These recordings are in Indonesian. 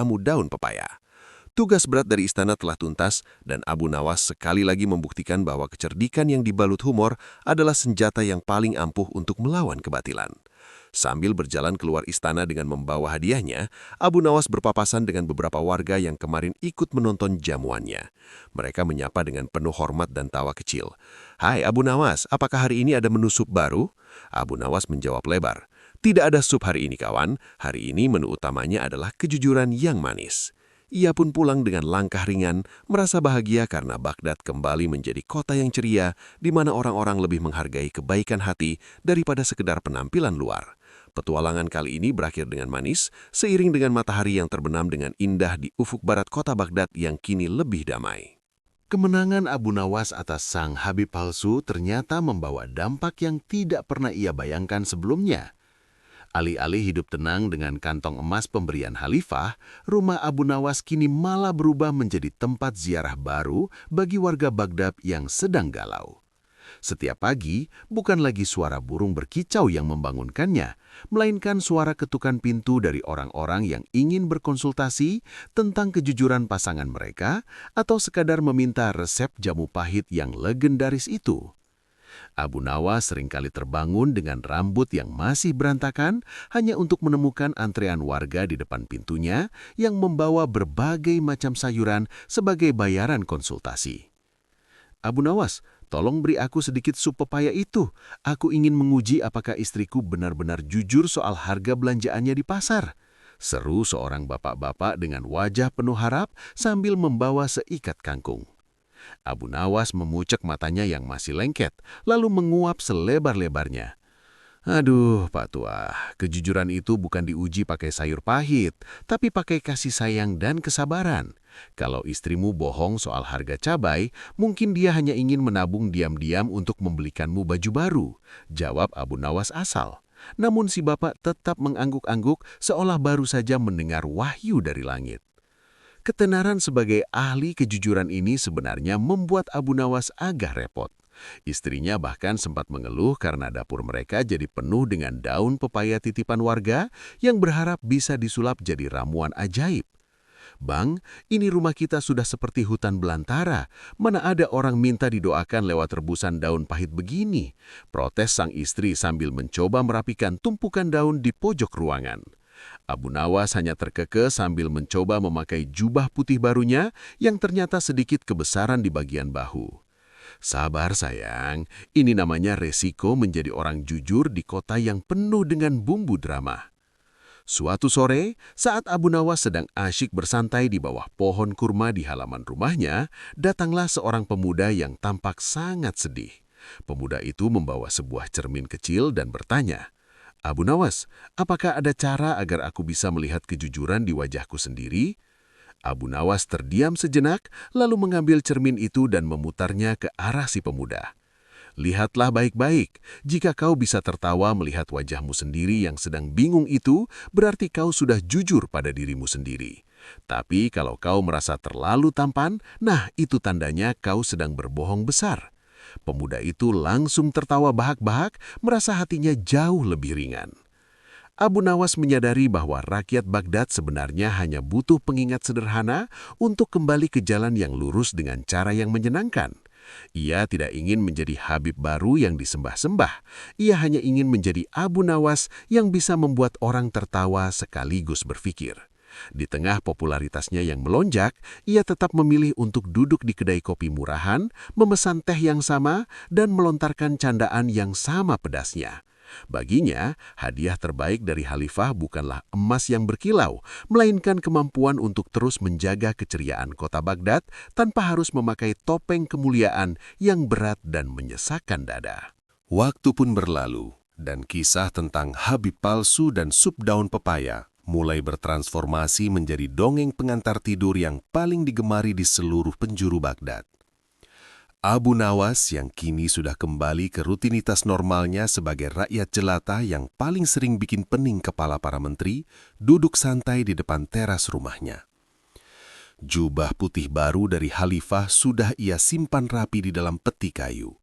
jamu daun pepaya. Tugas berat dari istana telah tuntas, dan Abu Nawas sekali lagi membuktikan bahwa kecerdikan yang dibalut humor adalah senjata yang paling ampuh untuk melawan kebatilan. Sambil berjalan keluar istana dengan membawa hadiahnya, Abu Nawas berpapasan dengan beberapa warga yang kemarin ikut menonton jamuannya. Mereka menyapa dengan penuh hormat dan tawa kecil. "Hai Abu Nawas, apakah hari ini ada menu sup baru?" Abu Nawas menjawab lebar. "Tidak ada sup hari ini kawan, hari ini menu utamanya adalah kejujuran yang manis." Ia pun pulang dengan langkah ringan, merasa bahagia karena Baghdad kembali menjadi kota yang ceria, di mana orang-orang lebih menghargai kebaikan hati daripada sekedar penampilan luar. Petualangan kali ini berakhir dengan manis, seiring dengan matahari yang terbenam dengan indah di ufuk barat kota Baghdad yang kini lebih damai. Kemenangan Abu Nawas atas sang Habib palsu ternyata membawa dampak yang tidak pernah ia bayangkan sebelumnya. Alih-alih hidup tenang dengan kantong emas pemberian khalifah, rumah Abu Nawas kini malah berubah menjadi tempat ziarah baru bagi warga Baghdad yang sedang galau. Setiap pagi, bukan lagi suara burung berkicau yang membangunkannya, melainkan suara ketukan pintu dari orang-orang yang ingin berkonsultasi tentang kejujuran pasangan mereka atau sekadar meminta resep jamu pahit yang legendaris itu. Abu Nawas seringkali terbangun dengan rambut yang masih berantakan hanya untuk menemukan antrean warga di depan pintunya yang membawa berbagai macam sayuran sebagai bayaran konsultasi. "Abu Nawas, tolong beri aku sedikit sup pepaya itu. Aku ingin menguji apakah istriku benar-benar jujur soal harga belanjaannya di pasar," seru seorang bapak-bapak dengan wajah penuh harap sambil membawa seikat kangkung. Abu Nawas memucek matanya yang masih lengket, lalu menguap selebar-lebarnya. "Aduh, Pak Tua, kejujuran itu bukan diuji pakai sayur pahit, tapi pakai kasih sayang dan kesabaran. Kalau istrimu bohong soal harga cabai, mungkin dia hanya ingin menabung diam-diam untuk membelikanmu baju baru," jawab Abu Nawas asal. Namun si bapak tetap mengangguk-angguk seolah baru saja mendengar wahyu dari langit. Ketenaran sebagai ahli kejujuran ini sebenarnya membuat Abu Nawas agak repot. Istrinya bahkan sempat mengeluh karena dapur mereka jadi penuh dengan daun pepaya titipan warga yang berharap bisa disulap jadi ramuan ajaib. "Bang, ini rumah kita sudah seperti hutan belantara. Mana ada orang minta didoakan lewat rebusan daun pahit begini?" protes sang istri sambil mencoba merapikan tumpukan daun di pojok ruangan. Abu Nawas hanya terkekeh sambil mencoba memakai jubah putih barunya yang ternyata sedikit kebesaran di bagian bahu. "Sabar sayang, ini namanya resiko menjadi orang jujur di kota yang penuh dengan bumbu drama." Suatu sore, saat Abu Nawas sedang asyik bersantai di bawah pohon kurma di halaman rumahnya, datanglah seorang pemuda yang tampak sangat sedih. Pemuda itu membawa sebuah cermin kecil dan bertanya, "Abu Nawas, apakah ada cara agar aku bisa melihat kejujuran di wajahku sendiri?" Abu Nawas terdiam sejenak, lalu mengambil cermin itu dan memutarnya ke arah si pemuda. "Lihatlah baik-baik, jika kau bisa tertawa melihat wajahmu sendiri yang sedang bingung itu, berarti kau sudah jujur pada dirimu sendiri. Tapi kalau kau merasa terlalu tampan, nah itu tandanya kau sedang berbohong besar." Pemuda itu langsung tertawa bahak-bahak, merasa hatinya jauh lebih ringan. Abu Nawas menyadari bahwa rakyat Baghdad sebenarnya hanya butuh pengingat sederhana untuk kembali ke jalan yang lurus dengan cara yang menyenangkan. Ia tidak ingin menjadi Habib baru yang disembah-sembah. Ia hanya ingin menjadi Abu Nawas yang bisa membuat orang tertawa sekaligus berpikir. Di tengah popularitasnya yang melonjak, ia tetap memilih untuk duduk di kedai kopi murahan, memesan teh yang sama, dan melontarkan candaan yang sama pedasnya. Baginya, hadiah terbaik dari khalifah bukanlah emas yang berkilau, melainkan kemampuan untuk terus menjaga keceriaan kota Baghdad tanpa harus memakai topeng kemuliaan yang berat dan menyesakkan dada. Waktu pun berlalu, dan kisah tentang Habib palsu dan sup daun pepaya mulai bertransformasi menjadi dongeng pengantar tidur yang paling digemari di seluruh penjuru Baghdad. Abu Nawas yang kini sudah kembali ke rutinitas normalnya sebagai rakyat jelata yang paling sering bikin pening kepala para menteri, duduk santai di depan teras rumahnya. Jubah putih baru dari khalifah sudah ia simpan rapi di dalam peti kayu.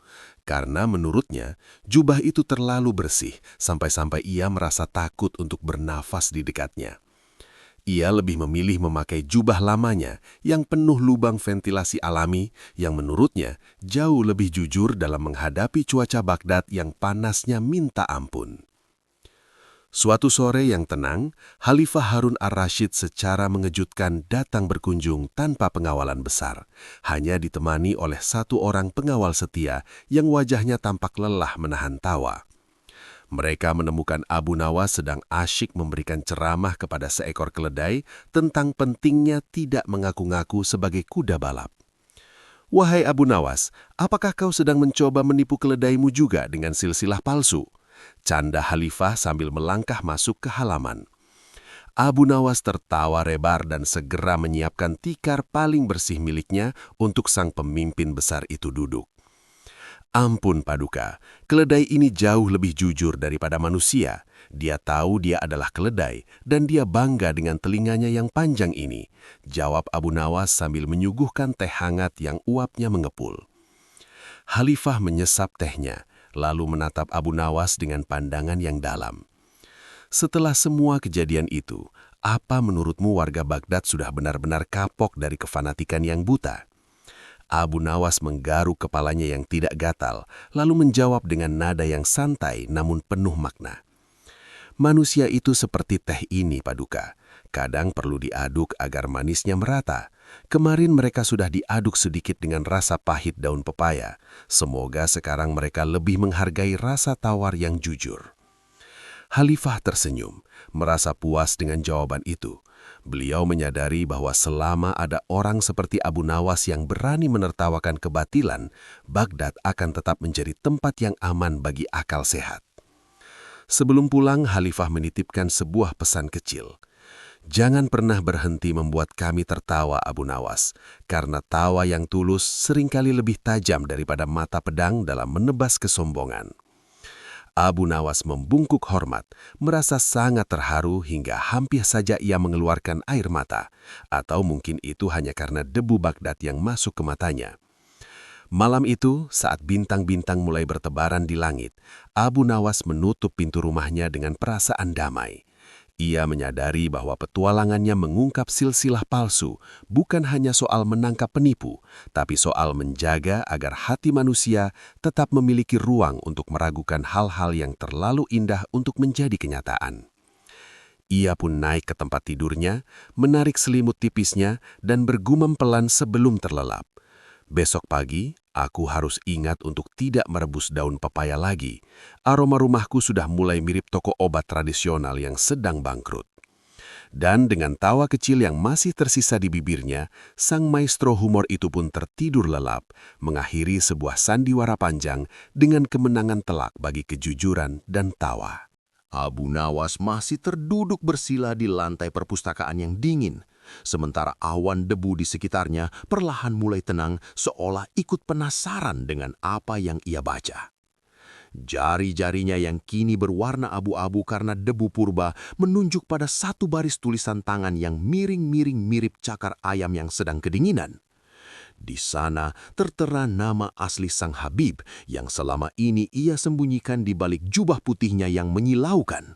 Karena menurutnya, jubah itu terlalu bersih sampai-sampai ia merasa takut untuk bernafas di dekatnya. Ia lebih memilih memakai jubah lamanya yang penuh lubang ventilasi alami yang menurutnya jauh lebih jujur dalam menghadapi cuaca Baghdad yang panasnya minta ampun. Suatu sore yang tenang, Khalifah Harun ar-Rasyid secara mengejutkan datang berkunjung tanpa pengawalan besar, hanya ditemani oleh satu orang pengawal setia yang wajahnya tampak lelah menahan tawa. Mereka menemukan Abu Nawas sedang asyik memberikan ceramah kepada seekor keledai tentang pentingnya tidak mengaku-ngaku sebagai kuda balap. "Wahai Abu Nawas, apakah kau sedang mencoba menipu keledaimu juga dengan silsilah palsu?" canda Khalifah sambil melangkah masuk ke halaman. Abu Nawas tertawa lebar dan segera menyiapkan tikar paling bersih miliknya untuk sang pemimpin besar itu duduk. Ampun Paduka, keledai ini jauh lebih jujur daripada manusia. Dia tahu dia adalah keledai dan dia bangga dengan telinganya yang panjang ini, jawab Abu Nawas sambil menyuguhkan teh hangat yang uapnya mengepul. Khalifah menyesap tehnya, lalu menatap Abu Nawas dengan pandangan yang dalam. Setelah semua kejadian itu, apa menurutmu warga Baghdad sudah benar-benar kapok dari kefanatikan yang buta? Abu Nawas menggaruk kepalanya yang tidak gatal, lalu menjawab dengan nada yang santai namun penuh makna. Manusia itu seperti teh ini, Paduka. Kadang perlu diaduk agar manisnya merata. Kemarin mereka sudah diaduk sedikit dengan rasa pahit daun pepaya. Semoga sekarang mereka lebih menghargai rasa tawar yang jujur. Khalifah tersenyum, merasa puas dengan jawaban itu. Beliau menyadari bahwa selama ada orang seperti Abu Nawas yang berani menertawakan kebatilan, Baghdad akan tetap menjadi tempat yang aman bagi akal sehat. Sebelum pulang, Khalifah menitipkan sebuah pesan kecil. "Jangan pernah berhenti membuat kami tertawa, Abu Nawas, karena tawa yang tulus seringkali lebih tajam daripada mata pedang dalam menebas kesombongan." Abu Nawas membungkuk hormat, merasa sangat terharu hingga hampir saja ia mengeluarkan air mata. Atau mungkin itu hanya karena debu Baghdad yang masuk ke matanya. Malam itu, saat bintang-bintang mulai bertebaran di langit, Abu Nawas menutup pintu rumahnya dengan perasaan damai. Ia menyadari bahwa petualangannya mengungkap silsilah palsu bukan hanya soal menangkap penipu, tapi soal menjaga agar hati manusia tetap memiliki ruang untuk meragukan hal-hal yang terlalu indah untuk menjadi kenyataan. Ia pun naik ke tempat tidurnya, menarik selimut tipisnya, dan bergumam pelan sebelum terlelap. "Besok pagi, aku harus ingat untuk tidak merebus daun pepaya lagi. Aroma rumahku sudah mulai mirip toko obat tradisional yang sedang bangkrut." Dan dengan tawa kecil yang masih tersisa di bibirnya, sang maestro humor itu pun tertidur lelap, mengakhiri sebuah sandiwara panjang dengan kemenangan telak bagi kejujuran dan tawa. Abu Nawas masih terduduk bersila di lantai perpustakaan yang dingin. Sementara awan debu di sekitarnya perlahan mulai tenang seolah ikut penasaran dengan apa yang ia baca. Jari-jarinya yang kini berwarna abu-abu karena debu purba menunjuk pada satu baris tulisan tangan yang miring-miring mirip cakar ayam yang sedang kedinginan. Di sana tertera nama asli sang Habib yang selama ini ia sembunyikan di balik jubah putihnya yang menyilaukan.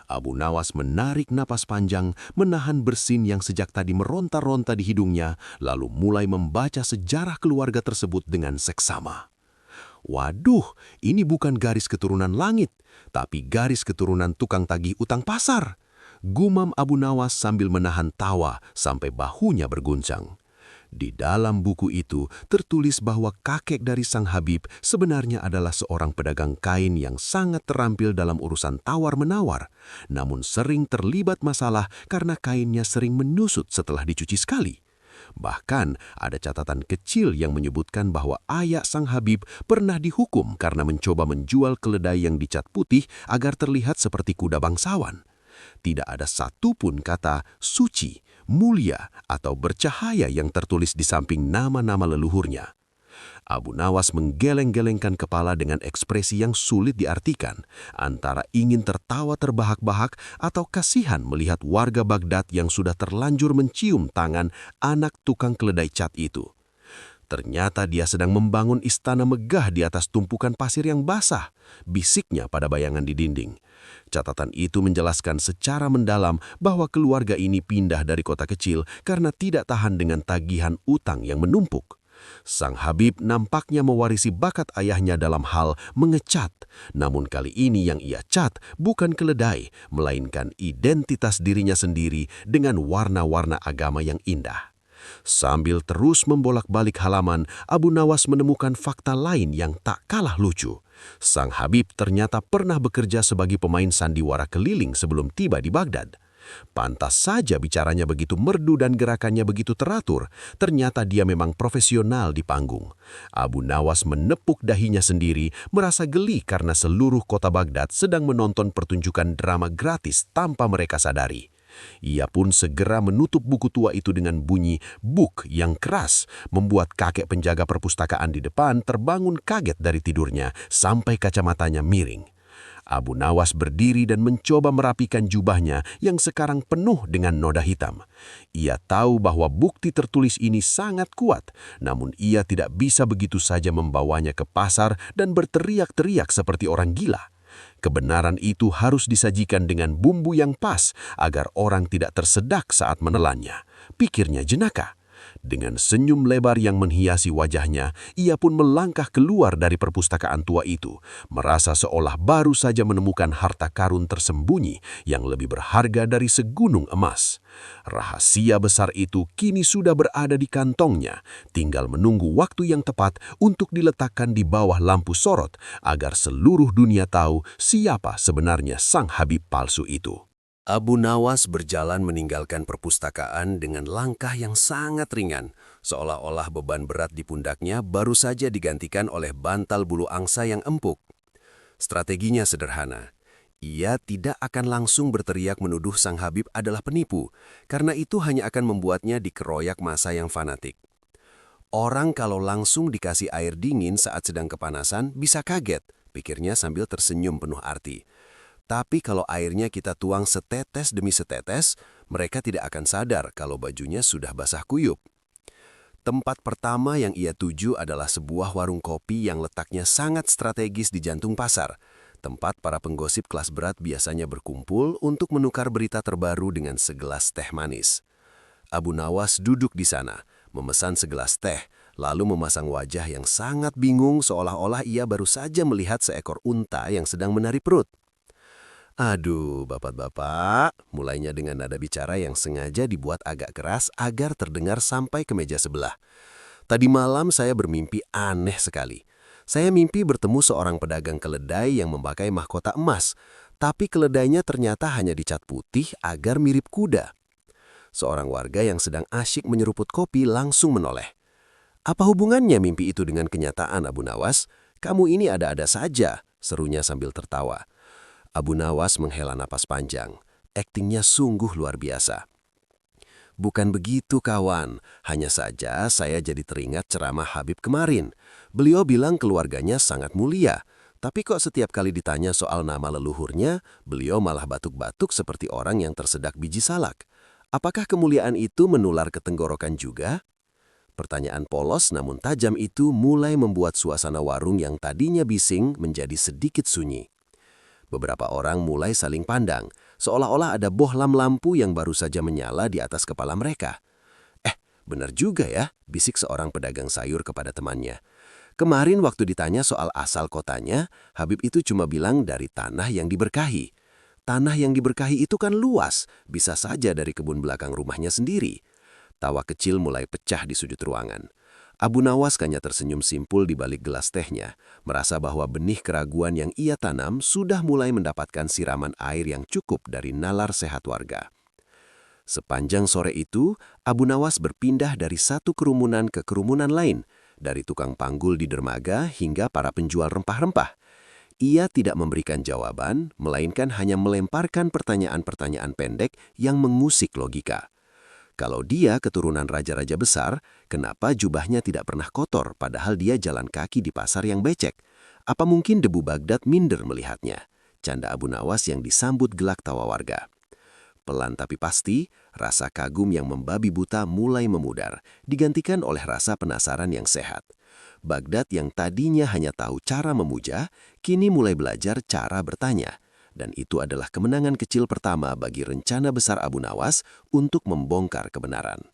Abu Nawas menarik napas panjang, menahan bersin yang sejak tadi meronta-ronta di hidungnya, lalu mulai membaca sejarah keluarga tersebut dengan seksama. Waduh, ini bukan garis keturunan langit, tapi garis keturunan tukang tagih utang pasar. Gumam Abu Nawas sambil menahan tawa sampai bahunya berguncang. Di dalam buku itu tertulis bahwa kakek dari sang Habib sebenarnya adalah seorang pedagang kain yang sangat terampil dalam urusan tawar-menawar, namun sering terlibat masalah karena kainnya sering menusut setelah dicuci sekali. Bahkan ada catatan kecil yang menyebutkan bahwa ayah sang Habib pernah dihukum karena mencoba menjual keledai yang dicat putih agar terlihat seperti kuda bangsawan. Tidak ada satupun kata suci, mulia, atau bercahaya yang tertulis di samping nama-nama leluhurnya. Abu Nawas menggeleng-gelengkan kepala dengan ekspresi yang sulit diartikan, antara ingin tertawa terbahak-bahak atau kasihan melihat warga Baghdad yang sudah terlanjur mencium tangan anak tukang keledai cat itu. Ternyata dia sedang membangun istana megah di atas tumpukan pasir yang basah, bisiknya pada bayangan di dinding. Catatan itu menjelaskan secara mendalam bahwa keluarga ini pindah dari kota kecil karena tidak tahan dengan tagihan utang yang menumpuk. Sang Habib nampaknya mewarisi bakat ayahnya dalam hal mengecat, namun kali ini yang ia cat bukan keledai, melainkan identitas dirinya sendiri dengan warna-warna agama yang indah. Sambil terus membolak-balik halaman, Abu Nawas menemukan fakta lain yang tak kalah lucu. Sang Habib ternyata pernah bekerja sebagai pemain sandiwara keliling sebelum tiba di Baghdad. Pantas saja bicaranya begitu merdu dan gerakannya begitu teratur, ternyata dia memang profesional di panggung. Abu Nawas menepuk dahinya sendiri, merasa geli karena seluruh kota Baghdad sedang menonton pertunjukan drama gratis tanpa mereka sadari. Ia pun segera menutup buku tua itu dengan bunyi buk yang keras, membuat kakek penjaga perpustakaan di depan terbangun kaget dari tidurnya sampai kacamatanya miring. Abu Nawas berdiri dan mencoba merapikan jubahnya yang sekarang penuh dengan noda hitam. Ia tahu bahwa bukti tertulis ini sangat kuat, namun ia tidak bisa begitu saja membawanya ke pasar dan berteriak-teriak seperti orang gila. Kebenaran itu harus disajikan dengan bumbu yang pas agar orang tidak tersedak saat menelannya. Pikirnya jenaka. Dengan senyum lebar yang menghiasi wajahnya, ia pun melangkah keluar dari perpustakaan tua itu, merasa seolah baru saja menemukan harta karun tersembunyi yang lebih berharga dari segunung emas. Rahasia besar itu kini sudah berada di kantongnya, tinggal menunggu waktu yang tepat untuk diletakkan di bawah lampu sorot agar seluruh dunia tahu siapa sebenarnya sang Habib palsu itu. Abu Nawas berjalan meninggalkan perpustakaan dengan langkah yang sangat ringan, seolah-olah beban berat di pundaknya baru saja digantikan oleh bantal bulu angsa yang empuk. Strateginya sederhana. Ia tidak akan langsung berteriak menuduh sang Habib adalah penipu, karena itu hanya akan membuatnya dikeroyak massa yang fanatik. Orang kalau langsung dikasih air dingin saat sedang kepanasan bisa kaget, pikirnya sambil tersenyum penuh arti. Tapi kalau airnya kita tuang setetes demi setetes, mereka tidak akan sadar kalau bajunya sudah basah kuyup. Tempat pertama yang ia tuju adalah sebuah warung kopi yang letaknya sangat strategis di jantung pasar, tempat para penggosip kelas berat biasanya berkumpul untuk menukar berita terbaru dengan segelas teh manis. Abu Nawas duduk di sana, memesan segelas teh, lalu memasang wajah yang sangat bingung seolah-olah ia baru saja melihat seekor unta yang sedang menari perut. Aduh, bapak-bapak, mulainya dengan nada bicara yang sengaja dibuat agak keras agar terdengar sampai ke meja sebelah. Tadi malam saya bermimpi aneh sekali. Saya mimpi bertemu seorang pedagang keledai yang memakai mahkota emas, tapi keledainya ternyata hanya dicat putih agar mirip kuda. Seorang warga yang sedang asyik menyeruput kopi langsung menoleh. Apa hubungannya mimpi itu dengan kenyataan, Abu Nawas? Kamu ini ada-ada saja, serunya sambil tertawa. Abu Nawas menghela napas panjang. Aktingnya sungguh luar biasa. Bukan begitu kawan, hanya saja saya jadi teringat ceramah Habib kemarin. Beliau bilang keluarganya sangat mulia, tapi kok setiap kali ditanya soal nama leluhurnya, beliau malah batuk-batuk seperti orang yang tersedak biji salak. Apakah kemuliaan itu menular ke tenggorokan juga? Pertanyaan polos namun tajam itu mulai membuat suasana warung yang tadinya bising menjadi sedikit sunyi. Beberapa orang mulai saling pandang, seolah-olah ada bohlam lampu yang baru saja menyala di atas kepala mereka. Benar juga ya, bisik seorang pedagang sayur kepada temannya. Kemarin waktu ditanya soal asal kotanya, Habib itu cuma bilang dari tanah yang diberkahi. Tanah yang diberkahi itu kan luas, bisa saja dari kebun belakang rumahnya sendiri. Tawa kecil mulai pecah di sudut ruangan. Abu Nawas hanya tersenyum simpul di balik gelas tehnya, merasa bahwa benih keraguan yang ia tanam sudah mulai mendapatkan siraman air yang cukup dari nalar sehat warga. Sepanjang sore itu, Abu Nawas berpindah dari satu kerumunan ke kerumunan lain, dari tukang panggul di dermaga hingga para penjual rempah-rempah. Ia tidak memberikan jawaban, melainkan hanya melemparkan pertanyaan-pertanyaan pendek yang mengusik logika. Kalau dia keturunan raja-raja besar, kenapa jubahnya tidak pernah kotor padahal dia jalan kaki di pasar yang becek? Apa mungkin debu Baghdad minder melihatnya? Canda Abu Nawas yang disambut gelak tawa warga. Pelan tapi pasti, rasa kagum yang membabi buta mulai memudar, digantikan oleh rasa penasaran yang sehat. Baghdad yang tadinya hanya tahu cara memuja, kini mulai belajar cara bertanya. Dan itu adalah kemenangan kecil pertama bagi rencana besar Abu Nawas untuk membongkar kebenaran.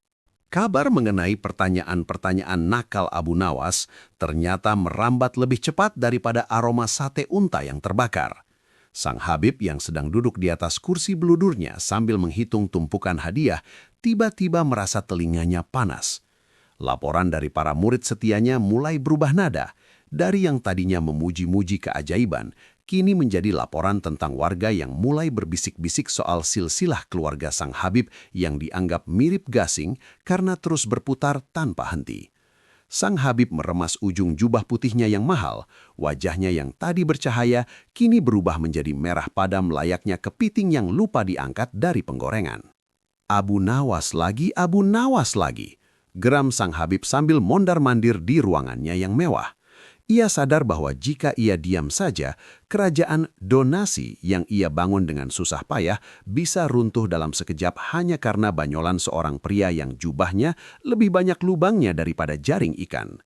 Kabar mengenai pertanyaan-pertanyaan nakal Abu Nawas ternyata merambat lebih cepat daripada aroma sate unta yang terbakar. Sang Habib yang sedang duduk di atas kursi beludurnya sambil menghitung tumpukan hadiah, tiba-tiba merasa telinganya panas. Laporan dari para murid setianya mulai berubah nada. Dari yang tadinya memuji-muji keajaiban, kini menjadi laporan tentang warga yang mulai berbisik-bisik soal silsilah keluarga Sang Habib yang dianggap mirip gasing karena terus berputar tanpa henti. Sang Habib meremas ujung jubah putihnya yang mahal, wajahnya yang tadi bercahaya kini berubah menjadi merah padam layaknya kepiting yang lupa diangkat dari penggorengan. Abu Nawas lagi, Abu Nawas lagi. Geram Sang Habib sambil mondar-mandir di ruangannya yang mewah. Ia sadar bahwa jika ia diam saja, kerajaan donasi yang ia bangun dengan susah payah bisa runtuh dalam sekejap hanya karena banyolan seorang pria yang jubahnya lebih banyak lubangnya daripada jaring ikan.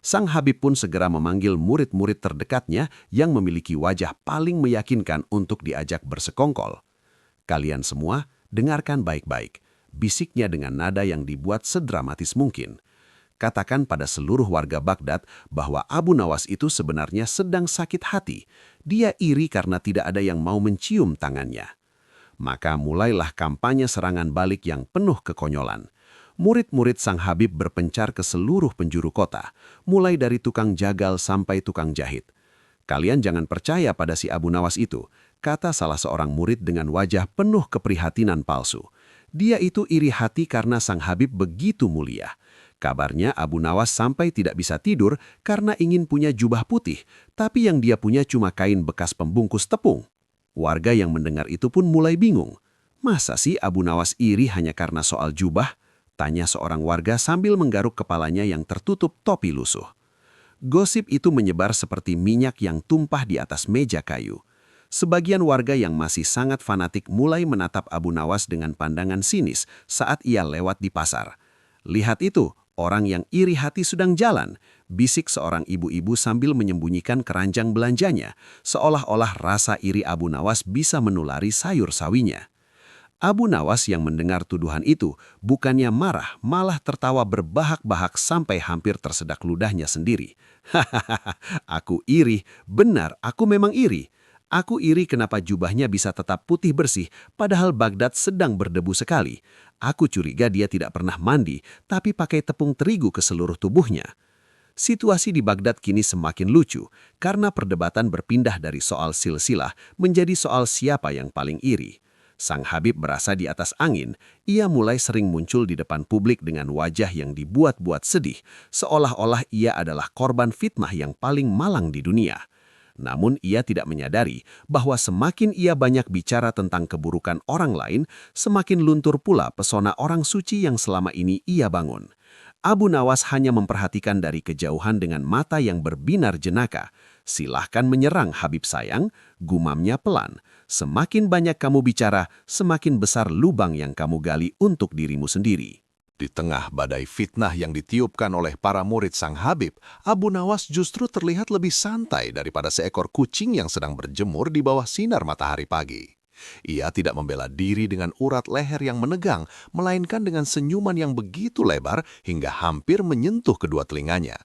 Sang Habib pun segera memanggil murid-murid terdekatnya yang memiliki wajah paling meyakinkan untuk diajak bersekongkol. "Kalian semua, dengarkan baik-baik," bisiknya dengan nada yang dibuat sedramatis mungkin. Katakan pada seluruh warga Baghdad bahwa Abu Nawas itu sebenarnya sedang sakit hati. Dia iri karena tidak ada yang mau mencium tangannya. Maka mulailah kampanye serangan balik yang penuh kekonyolan. Murid-murid Sang Habib berpencar ke seluruh penjuru kota, mulai dari tukang jagal sampai tukang jahit. "Kalian jangan percaya pada si Abu Nawas itu," kata salah seorang murid dengan wajah penuh keprihatinan palsu. Dia itu iri hati karena Sang Habib begitu mulia. Kabarnya Abu Nawas sampai tidak bisa tidur karena ingin punya jubah putih, tapi yang dia punya cuma kain bekas pembungkus tepung. Warga yang mendengar itu pun mulai bingung. "Masa sih Abu Nawas iri hanya karena soal jubah?" tanya seorang warga sambil menggaruk kepalanya yang tertutup topi lusuh. Gosip itu menyebar seperti minyak yang tumpah di atas meja kayu. Sebagian warga yang masih sangat fanatik mulai menatap Abu Nawas dengan pandangan sinis saat ia lewat di pasar. "Lihat itu, orang yang iri hati sedang jalan," bisik seorang ibu-ibu sambil menyembunyikan keranjang belanjanya, seolah-olah rasa iri Abu Nawas bisa menulari sayur sawinya. Abu Nawas yang mendengar tuduhan itu bukannya marah, malah tertawa berbahak-bahak sampai hampir tersedak ludahnya sendiri. "Hahaha, aku iri, benar aku memang iri. Aku iri kenapa jubahnya bisa tetap putih bersih, padahal Baghdad sedang berdebu sekali. Aku curiga dia tidak pernah mandi, tapi pakai tepung terigu ke seluruh tubuhnya." Situasi di Baghdad kini semakin lucu, karena perdebatan berpindah dari soal silsilah menjadi soal siapa yang paling iri. Sang Habib merasa di atas angin, ia mulai sering muncul di depan publik dengan wajah yang dibuat-buat sedih, seolah-olah ia adalah korban fitnah yang paling malang di dunia. Namun ia tidak menyadari bahwa semakin ia banyak bicara tentang keburukan orang lain, semakin luntur pula pesona orang suci yang selama ini ia bangun. Abu Nawas hanya memperhatikan dari kejauhan dengan mata yang berbinar jenaka. "Silahkan menyerang Habib sayang," gumamnya pelan. "Semakin banyak kamu bicara, semakin besar lubang yang kamu gali untuk dirimu sendiri." Di tengah badai fitnah yang ditiupkan oleh para murid Sang Habib, Abu Nawas justru terlihat lebih santai daripada seekor kucing yang sedang berjemur di bawah sinar matahari pagi. Ia tidak membela diri dengan urat leher yang menegang, melainkan dengan senyuman yang begitu lebar hingga hampir menyentuh kedua telinganya.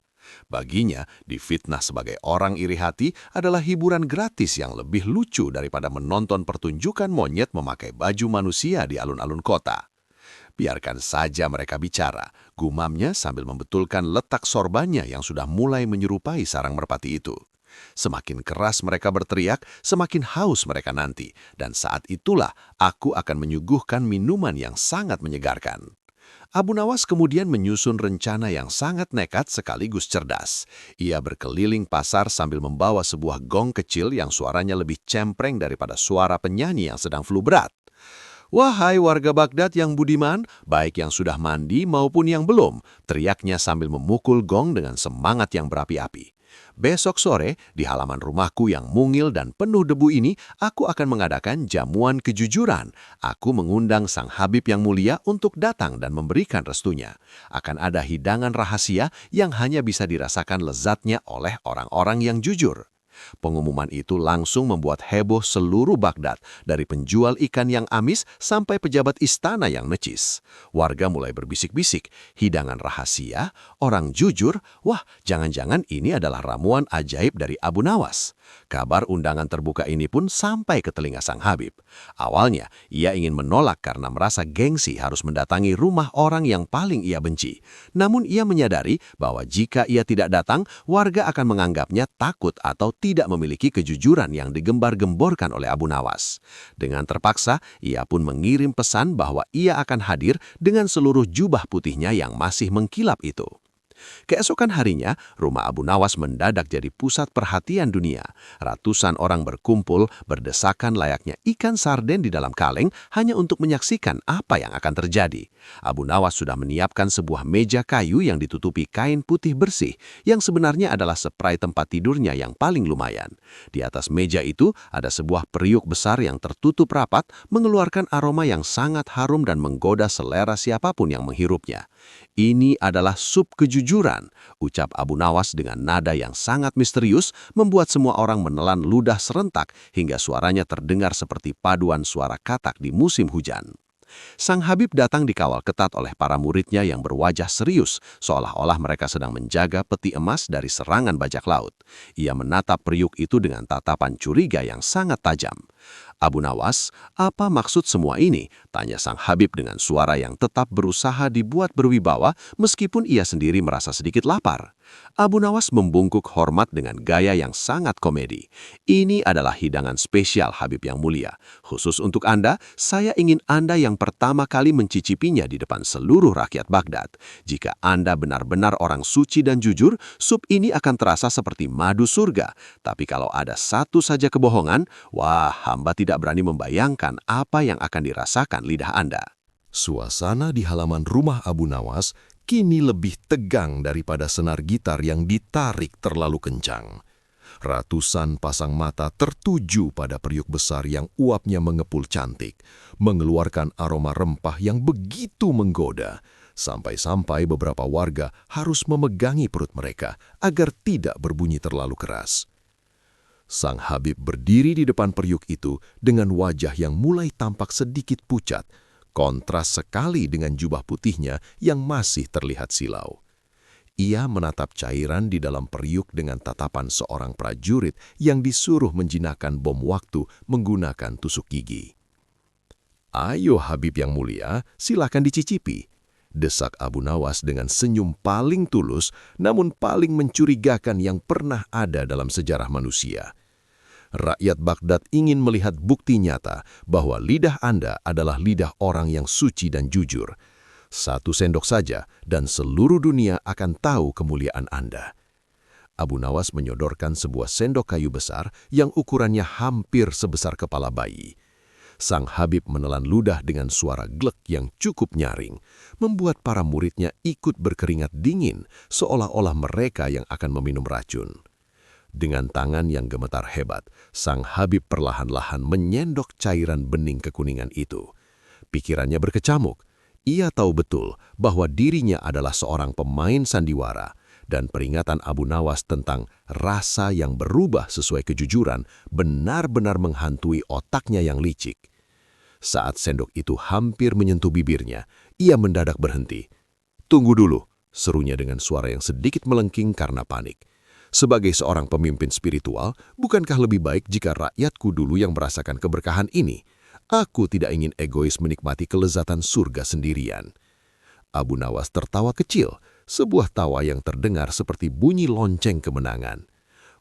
Baginya, difitnah sebagai orang iri hati adalah hiburan gratis yang lebih lucu daripada menonton pertunjukan monyet memakai baju manusia di alun-alun kota. "Biarkan saja mereka bicara," gumamnya sambil membetulkan letak sorbannya yang sudah mulai menyerupai sarang merpati itu. "Semakin keras mereka berteriak, semakin haus mereka nanti, dan saat itulah aku akan menyuguhkan minuman yang sangat menyegarkan." Abu Nawas kemudian menyusun rencana yang sangat nekat sekaligus cerdas. Ia berkeliling pasar sambil membawa sebuah gong kecil yang suaranya lebih cempreng daripada suara penyanyi yang sedang flu berat. "Wahai warga Baghdad yang budiman, baik yang sudah mandi maupun yang belum," teriaknya sambil memukul gong dengan semangat yang berapi-api. Besok sore, di halaman rumahku yang mungil dan penuh debu ini, aku akan mengadakan jamuan kejujuran. Aku mengundang Sang Habib yang mulia untuk datang dan memberikan restunya. Akan ada hidangan rahasia yang hanya bisa dirasakan lezatnya oleh orang-orang yang jujur. Pengumuman itu langsung membuat heboh seluruh Baghdad, dari penjual ikan yang amis sampai pejabat istana yang necis. Warga mulai berbisik-bisik, hidangan rahasia, orang jujur, wah jangan-jangan ini adalah ramuan ajaib dari Abu Nawas. Kabar undangan terbuka ini pun sampai ke telinga Sang Habib. Awalnya, ia ingin menolak karena merasa gengsi harus mendatangi rumah orang yang paling ia benci. Namun ia menyadari bahwa jika ia tidak datang, warga akan menganggapnya takut atau tidak memiliki kejujuran yang digembar-gemborkan oleh Abu Nawas. Dengan terpaksa, ia pun mengirim pesan bahwa ia akan hadir dengan seluruh jubah putihnya yang masih mengkilap itu. Keesokan harinya, rumah Abu Nawas mendadak jadi pusat perhatian dunia. Ratusan orang berkumpul, berdesakan layaknya ikan sarden di dalam kaleng hanya untuk menyaksikan apa yang akan terjadi. Abu Nawas sudah menyiapkan sebuah meja kayu yang ditutupi kain putih bersih, yang sebenarnya adalah spray tempat tidurnya yang paling lumayan. Di atas meja itu ada sebuah periuk besar yang tertutup rapat, mengeluarkan aroma yang sangat harum dan menggoda selera siapapun yang menghirupnya. Ini adalah sup kejujuran, ucap Abu Nawas dengan nada yang sangat misterius, membuat semua orang menelan ludah serentak hingga suaranya terdengar seperti paduan suara katak di musim hujan. Sang Habib datang dikawal ketat oleh para muridnya yang berwajah serius, seolah-olah mereka sedang menjaga peti emas dari serangan bajak laut. Ia menatap periuk itu dengan tatapan curiga yang sangat tajam. Abu Nawas, apa maksud semua ini? Tanya Sang Habib dengan suara yang tetap berusaha dibuat berwibawa meskipun ia sendiri merasa sedikit lapar. Abu Nawas membungkuk hormat dengan gaya yang sangat komedi. Ini adalah hidangan spesial Habib yang mulia. Khusus untuk Anda, saya ingin Anda yang pertama kali mencicipinya di depan seluruh rakyat Baghdad. Jika Anda benar-benar orang suci dan jujur, sup ini akan terasa seperti madu surga. Tapi kalau ada satu saja kebohongan, wah, hamba tidak berani membayangkan apa yang akan dirasakan lidah Anda. Suasana di halaman rumah Abu Nawas kini lebih tegang daripada senar gitar yang ditarik terlalu kencang. Ratusan pasang mata tertuju pada periuk besar yang uapnya mengepul cantik, mengeluarkan aroma rempah yang begitu menggoda, sampai-sampai beberapa warga harus memegangi perut mereka agar tidak berbunyi terlalu keras. Sang Habib berdiri di depan periuk itu dengan wajah yang mulai tampak sedikit pucat, kontras sekali dengan jubah putihnya yang masih terlihat silau. Ia menatap cairan di dalam periuk dengan tatapan seorang prajurit yang disuruh menjinakkan bom waktu menggunakan tusuk gigi. "Ayo Habib yang mulia, silakan dicicipi," desak Abu Nawas dengan senyum paling tulus namun paling mencurigakan yang pernah ada dalam sejarah manusia. Rakyat Baghdad ingin melihat bukti nyata bahwa lidah Anda adalah lidah orang yang suci dan jujur. Satu sendok saja dan seluruh dunia akan tahu kemuliaan Anda. Abu Nawas menyodorkan sebuah sendok kayu besar yang ukurannya hampir sebesar kepala bayi. Sang Habib menelan ludah dengan suara glek yang cukup nyaring, membuat para muridnya ikut berkeringat dingin seolah-olah mereka yang akan meminum racun. Dengan tangan yang gemetar hebat, Sang Habib perlahan-lahan menyendok cairan bening kekuningan itu. Pikirannya berkecamuk. Ia tahu betul bahwa dirinya adalah seorang pemain sandiwara, dan peringatan Abu Nawas tentang rasa yang berubah sesuai kejujuran benar-benar menghantui otaknya yang licik. Saat sendok itu hampir menyentuh bibirnya, ia mendadak berhenti. "Tunggu dulu," serunya dengan suara yang sedikit melengking karena panik. "Sebagai seorang pemimpin spiritual, bukankah lebih baik jika rakyatku dulu yang merasakan keberkahan ini? Aku tidak ingin egois menikmati kelezatan surga sendirian." Abu Nawas tertawa kecil, sebuah tawa yang terdengar seperti bunyi lonceng kemenangan.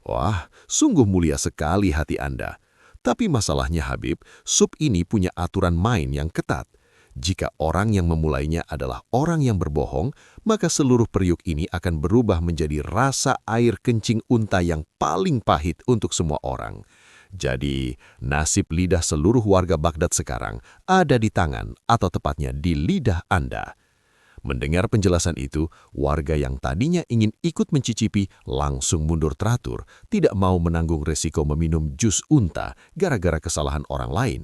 "Wah, sungguh mulia sekali hati Anda. Tapi masalahnya Habib, sup ini punya aturan main yang ketat. Jika orang yang memulainya adalah orang yang berbohong, maka seluruh periuk ini akan berubah menjadi rasa air kencing unta yang paling pahit untuk semua orang. Jadi, nasib lidah seluruh warga Baghdad sekarang ada di tangan, atau tepatnya di lidah Anda." Mendengar penjelasan itu, warga yang tadinya ingin ikut mencicipi langsung mundur teratur, tidak mau menanggung resiko meminum jus unta gara-gara kesalahan orang lain.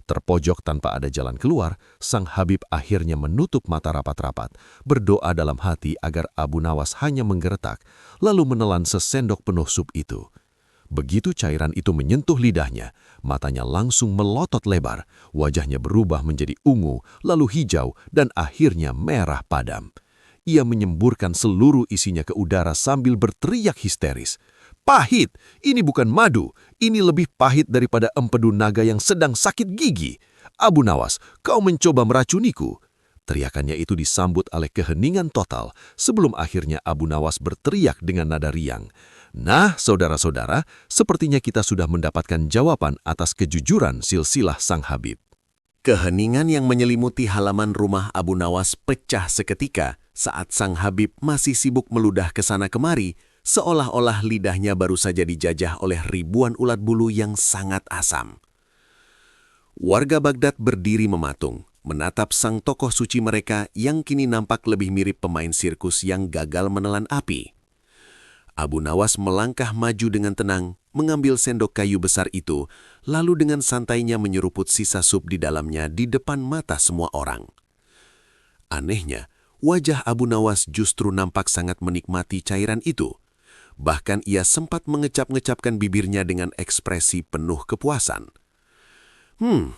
Terpojok tanpa ada jalan keluar, Sang Habib akhirnya menutup mata rapat-rapat, berdoa dalam hati agar Abu Nawas hanya menggeretak, lalu menelan sesendok penuh sup itu. Begitu cairan itu menyentuh lidahnya, matanya langsung melotot lebar, wajahnya berubah menjadi ungu, lalu hijau, dan akhirnya merah padam. Ia menyemburkan seluruh isinya ke udara sambil berteriak histeris. "Pahit! Ini bukan madu. Ini lebih pahit daripada empedu naga yang sedang sakit gigi. Abu Nawas, kau mencoba meracuniku." Teriakannya itu disambut oleh keheningan total sebelum akhirnya Abu Nawas berteriak dengan nada riang. Nah, saudara-saudara, sepertinya kita sudah mendapatkan jawaban atas kejujuran silsilah Sang Habib. Keheningan yang menyelimuti halaman rumah Abu Nawas pecah seketika saat Sang Habib masih sibuk meludah ke sana kemari, seolah-olah lidahnya baru saja dijajah oleh ribuan ulat bulu yang sangat asam. Warga Baghdad berdiri mematung, menatap sang tokoh suci mereka yang kini nampak lebih mirip pemain sirkus yang gagal menelan api. Abu Nawas melangkah maju dengan tenang, mengambil sendok kayu besar itu, lalu dengan santainya menyeruput sisa sup di dalamnya di depan mata semua orang. Anehnya, wajah Abu Nawas justru nampak sangat menikmati cairan itu. Bahkan ia sempat mengecap-ngecapkan bibirnya dengan ekspresi penuh kepuasan.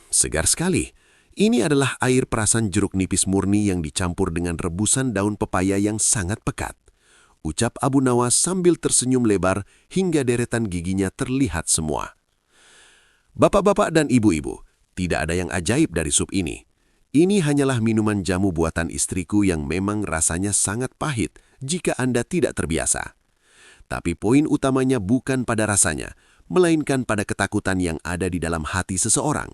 Segar sekali. Ini adalah air perasan jeruk nipis murni yang dicampur dengan rebusan daun pepaya yang sangat pekat. Ucap Abu Nawas sambil tersenyum lebar hingga deretan giginya terlihat semua. Bapak-bapak dan ibu-ibu, tidak ada yang ajaib dari sup ini. Ini hanyalah minuman jamu buatan istriku yang memang rasanya sangat pahit jika Anda tidak terbiasa. Tapi poin utamanya bukan pada rasanya, melainkan pada ketakutan yang ada di dalam hati seseorang.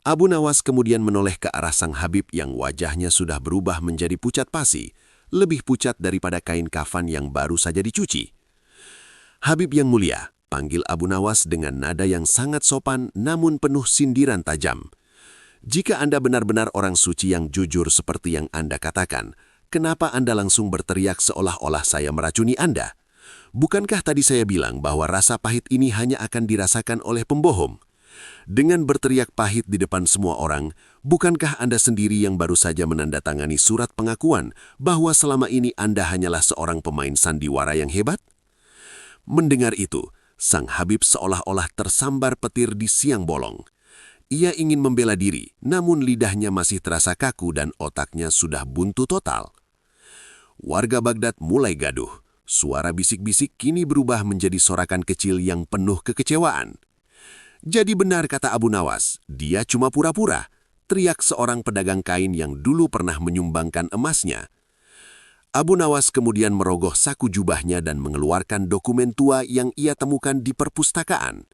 Abu Nawas kemudian menoleh ke arah Sang Habib yang wajahnya sudah berubah menjadi pucat pasi, lebih pucat daripada kain kafan yang baru saja dicuci. "Habib yang mulia," panggil Abu Nawas dengan nada yang sangat sopan namun penuh sindiran tajam. "Jika Anda benar-benar orang suci yang jujur seperti yang Anda katakan, kenapa Anda langsung berteriak seolah-olah saya meracuni Anda? Bukankah tadi saya bilang bahwa rasa pahit ini hanya akan dirasakan oleh pembohong? Dengan berteriak pahit di depan semua orang, bukankah Anda sendiri yang baru saja menandatangani surat pengakuan bahwa selama ini Anda hanyalah seorang pemain sandiwara yang hebat?" Mendengar itu, Sang Habib seolah-olah tersambar petir di siang bolong. Ia ingin membela diri, namun lidahnya masih terasa kaku dan otaknya sudah buntu total. Warga Baghdad mulai gaduh. Suara bisik-bisik kini berubah menjadi sorakan kecil yang penuh kekecewaan. "Jadi benar kata Abu Nawas, dia cuma pura-pura," teriak seorang pedagang kain yang dulu pernah menyumbangkan emasnya. Abu Nawas kemudian merogoh saku jubahnya dan mengeluarkan dokumen tua yang ia temukan di perpustakaan.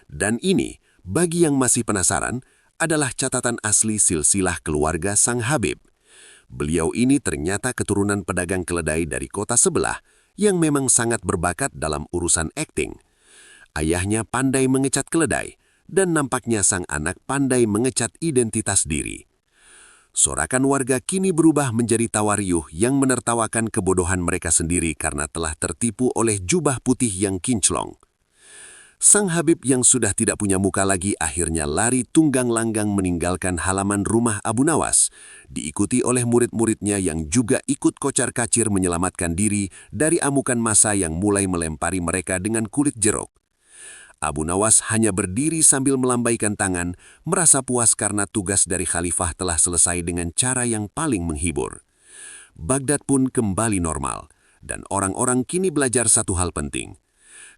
Dan ini, bagi yang masih penasaran, adalah catatan asli silsilah keluarga Sang Habib. Beliau ini ternyata keturunan pedagang keledai dari kota sebelah yang memang sangat berbakat dalam urusan akting. Ayahnya pandai mengecat keledai, dan nampaknya sang anak pandai mengecat identitas diri. Sorakan warga kini berubah menjadi tawa riuh yang menertawakan kebodohan mereka sendiri karena telah tertipu oleh jubah putih yang kinclong. Sang Habib yang sudah tidak punya muka lagi akhirnya lari tunggang langgang meninggalkan halaman rumah Abu Nawas, diikuti oleh murid-muridnya yang juga ikut kocar-kacir menyelamatkan diri dari amukan massa yang mulai melempari mereka dengan kulit jeruk. Abu Nawas hanya berdiri sambil melambaikan tangan, merasa puas karena tugas dari khalifah telah selesai dengan cara yang paling menghibur. Baghdad pun kembali normal, dan orang-orang kini belajar satu hal penting.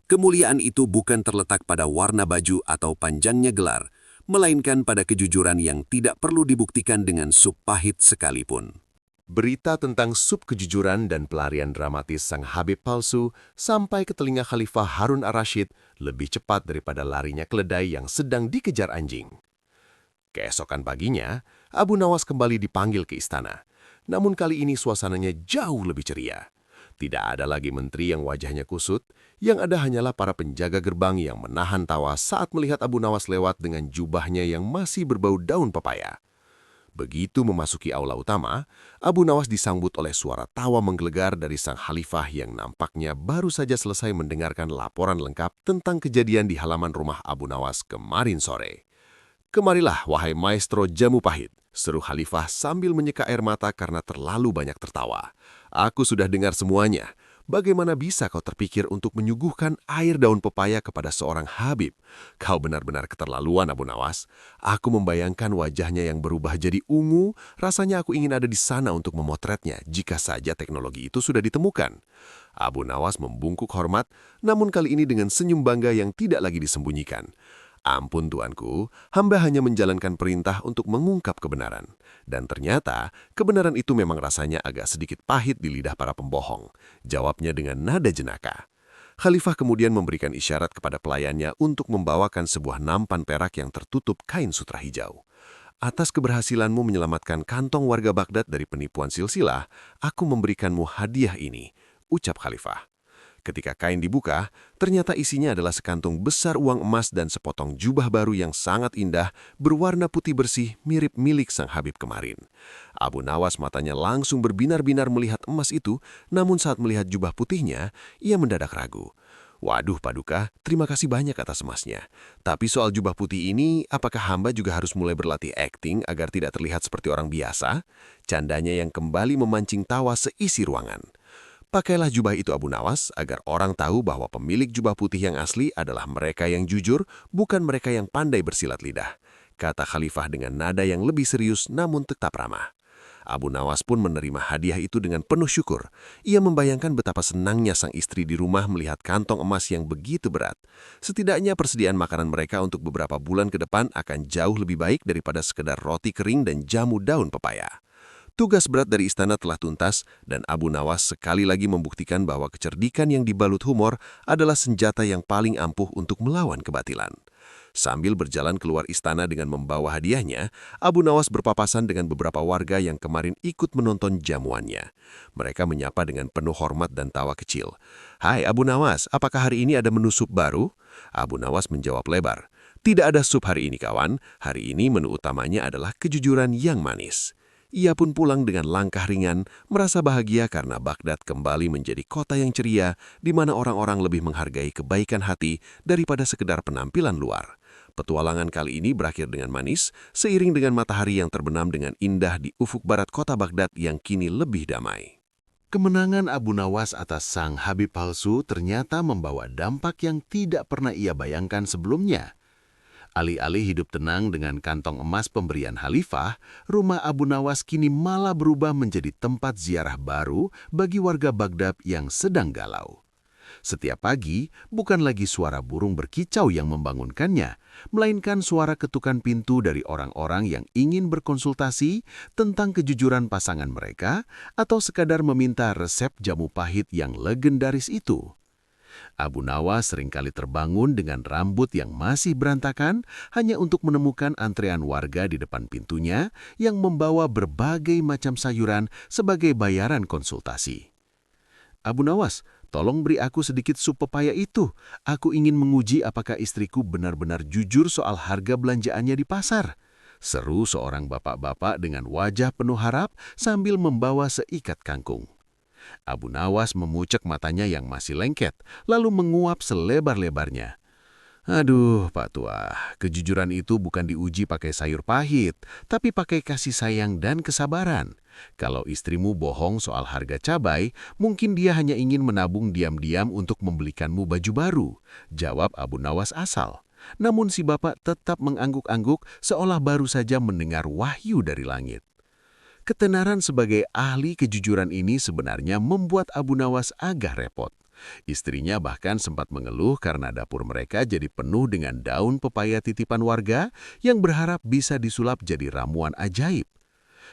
Kemuliaan itu bukan terletak pada warna baju atau panjangnya gelar, melainkan pada kejujuran yang tidak perlu dibuktikan dengan sup pahit sekalipun. Berita tentang sup kejujuran dan pelarian dramatis Sang Habib palsu sampai ke telinga Khalifah Harun ar-Rasyid lebih cepat daripada larinya keledai yang sedang dikejar anjing. Keesokan paginya, Abu Nawas kembali dipanggil ke istana. Namun kali ini suasananya jauh lebih ceria. Tidak ada lagi menteri yang wajahnya kusut, yang ada hanyalah para penjaga gerbang yang menahan tawa saat melihat Abu Nawas lewat dengan jubahnya yang masih berbau daun pepaya. Begitu memasuki aula utama, Abu Nawas disambut oleh suara tawa menggelegar dari sang khalifah yang nampaknya baru saja selesai mendengarkan laporan lengkap tentang kejadian di halaman rumah Abu Nawas kemarin sore. "Kemarilah, wahai maestro jamu pahit," seru khalifah sambil menyeka air mata karena terlalu banyak tertawa. "Aku sudah dengar semuanya. Bagaimana bisa kau terpikir untuk menyuguhkan air daun pepaya kepada seorang Habib? Kau benar-benar keterlaluan, Abu Nawas. Aku membayangkan wajahnya yang berubah jadi ungu, rasanya aku ingin ada di sana untuk memotretnya jika saja teknologi itu sudah ditemukan." Abu Nawas membungkuk hormat, namun kali ini dengan senyum bangga yang tidak lagi disembunyikan. "Ampun tuanku, hamba hanya menjalankan perintah untuk mengungkap kebenaran." Dan ternyata, kebenaran itu memang rasanya agak sedikit pahit di lidah para pembohong. Jawabnya dengan nada jenaka. Khalifah kemudian memberikan isyarat kepada pelayannya untuk membawakan sebuah nampan perak yang tertutup kain sutra hijau. "Atas keberhasilanmu menyelamatkan kantong warga Baghdad dari penipuan silsilah, aku memberikanmu hadiah ini," ucap Khalifah. Ketika kain dibuka, ternyata isinya adalah sekantung besar uang emas dan sepotong jubah baru yang sangat indah, berwarna putih bersih mirip milik sang Habib kemarin. Abu Nawas matanya langsung berbinar-binar melihat emas itu, namun saat melihat jubah putihnya, ia mendadak ragu. "Waduh Paduka, terima kasih banyak atas emasnya. Tapi soal jubah putih ini, apakah hamba juga harus mulai berlatih akting agar tidak terlihat seperti orang biasa?" Candanya yang kembali memancing tawa seisi ruangan. "Pakailah jubah itu Abu Nawas agar orang tahu bahwa pemilik jubah putih yang asli adalah mereka yang jujur, bukan mereka yang pandai bersilat lidah," kata Khalifah dengan nada yang lebih serius namun tetap ramah. Abu Nawas pun menerima hadiah itu dengan penuh syukur. Ia membayangkan betapa senangnya sang istri di rumah melihat kantong emas yang begitu berat. Setidaknya persediaan makanan mereka untuk beberapa bulan ke depan akan jauh lebih baik daripada sekedar roti kering dan jamu daun pepaya. Tugas berat dari istana telah tuntas dan Abu Nawas sekali lagi membuktikan bahwa kecerdikan yang dibalut humor adalah senjata yang paling ampuh untuk melawan kebatilan. Sambil berjalan keluar istana dengan membawa hadiahnya, Abu Nawas berpapasan dengan beberapa warga yang kemarin ikut menonton jamuannya. Mereka menyapa dengan penuh hormat dan tawa kecil. "Hai Abu Nawas, apakah hari ini ada menu sup baru?" Abu Nawas menjawab lebar. "Tidak ada sup hari ini kawan, hari ini menu utamanya adalah kejujuran yang manis." Ia pun pulang dengan langkah ringan, merasa bahagia karena Baghdad kembali menjadi kota yang ceria, di mana orang-orang lebih menghargai kebaikan hati daripada sekedar penampilan luar. Petualangan kali ini berakhir dengan manis, seiring dengan matahari yang terbenam dengan indah di ufuk barat kota Baghdad yang kini lebih damai. Kemenangan Abu Nawas atas sang Habib palsu ternyata membawa dampak yang tidak pernah ia bayangkan sebelumnya. Alih-alih hidup tenang dengan kantong emas pemberian khalifah, rumah Abu Nawas kini malah berubah menjadi tempat ziarah baru bagi warga Baghdad yang sedang galau. Setiap pagi, bukan lagi suara burung berkicau yang membangunkannya, melainkan suara ketukan pintu dari orang-orang yang ingin berkonsultasi tentang kejujuran pasangan mereka atau sekadar meminta resep jamu pahit yang legendaris itu. Abu Nawas seringkali terbangun dengan rambut yang masih berantakan hanya untuk menemukan antrean warga di depan pintunya yang membawa berbagai macam sayuran sebagai bayaran konsultasi. "Abu Nawas, tolong beri aku sedikit sup pepaya itu. Aku ingin menguji apakah istriku benar-benar jujur soal harga belanjaannya di pasar," seru seorang bapak-bapak dengan wajah penuh harap sambil membawa seikat kangkung. Abu Nawas memucek matanya yang masih lengket, lalu menguap selebar-lebarnya. "Aduh, Pak Tua, kejujuran itu bukan diuji pakai sayur pahit, tapi pakai kasih sayang dan kesabaran. Kalau istrimu bohong soal harga cabai, mungkin dia hanya ingin menabung diam-diam untuk membelikanmu baju baru," jawab Abu Nawas asal. Namun si bapak tetap mengangguk-angguk seolah baru saja mendengar wahyu dari langit. Ketenaran sebagai ahli kejujuran ini sebenarnya membuat Abu Nawas agak repot. Istrinya bahkan sempat mengeluh karena dapur mereka jadi penuh dengan daun pepaya titipan warga yang berharap bisa disulap jadi ramuan ajaib.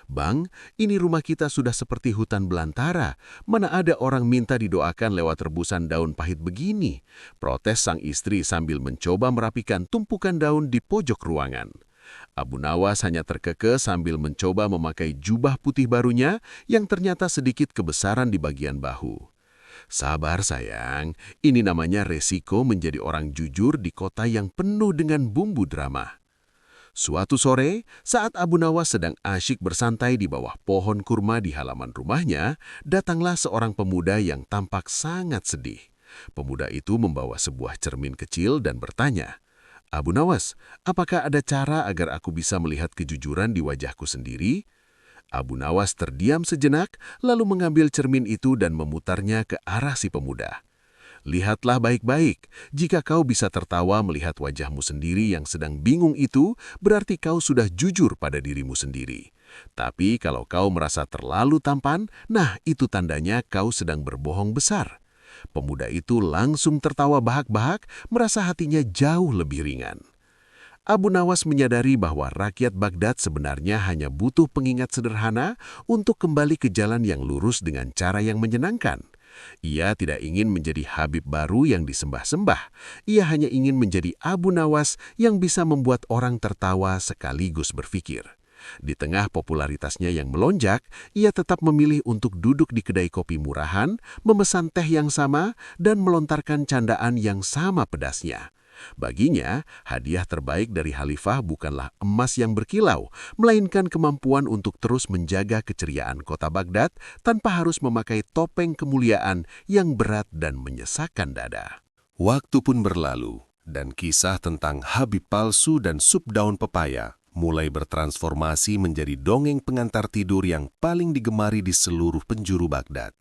"Bang, ini rumah kita sudah seperti hutan belantara. Mana ada orang minta didoakan lewat rebusan daun pahit begini?" protes sang istri sambil mencoba merapikan tumpukan daun di pojok ruangan. Abu Nawas hanya terkekeh sambil mencoba memakai jubah putih barunya yang ternyata sedikit kebesaran di bagian bahu. "Sabar sayang, ini namanya resiko menjadi orang jujur di kota yang penuh dengan bumbu drama." Suatu sore, saat Abu Nawas sedang asyik bersantai di bawah pohon kurma di halaman rumahnya, datanglah seorang pemuda yang tampak sangat sedih. Pemuda itu membawa sebuah cermin kecil dan bertanya, "Abu Nawas, apakah ada cara agar aku bisa melihat kejujuran di wajahku sendiri?" Abu Nawas terdiam sejenak, lalu mengambil cermin itu dan memutarnya ke arah si pemuda. "Lihatlah baik-baik, jika kau bisa tertawa melihat wajahmu sendiri yang sedang bingung itu, berarti kau sudah jujur pada dirimu sendiri. Tapi kalau kau merasa terlalu tampan, nah itu tandanya kau sedang berbohong besar." Pemuda itu langsung tertawa bahak-bahak, merasa hatinya jauh lebih ringan. Abu Nawas menyadari bahwa rakyat Baghdad sebenarnya hanya butuh pengingat sederhana untuk kembali ke jalan yang lurus dengan cara yang menyenangkan. Ia tidak ingin menjadi Habib baru yang disembah-sembah. Ia hanya ingin menjadi Abu Nawas yang bisa membuat orang tertawa sekaligus berpikir. Di tengah popularitasnya yang melonjak, ia tetap memilih untuk duduk di kedai kopi murahan, memesan teh yang sama, dan melontarkan candaan yang sama pedasnya. Baginya, hadiah terbaik dari Khalifah bukanlah emas yang berkilau, melainkan kemampuan untuk terus menjaga keceriaan kota Baghdad tanpa harus memakai topeng kemuliaan yang berat dan menyesakkan dada. Waktu pun berlalu, dan kisah tentang Habib palsu dan sup daun pepaya mulai bertransformasi menjadi dongeng pengantar tidur yang paling digemari di seluruh penjuru Baghdad.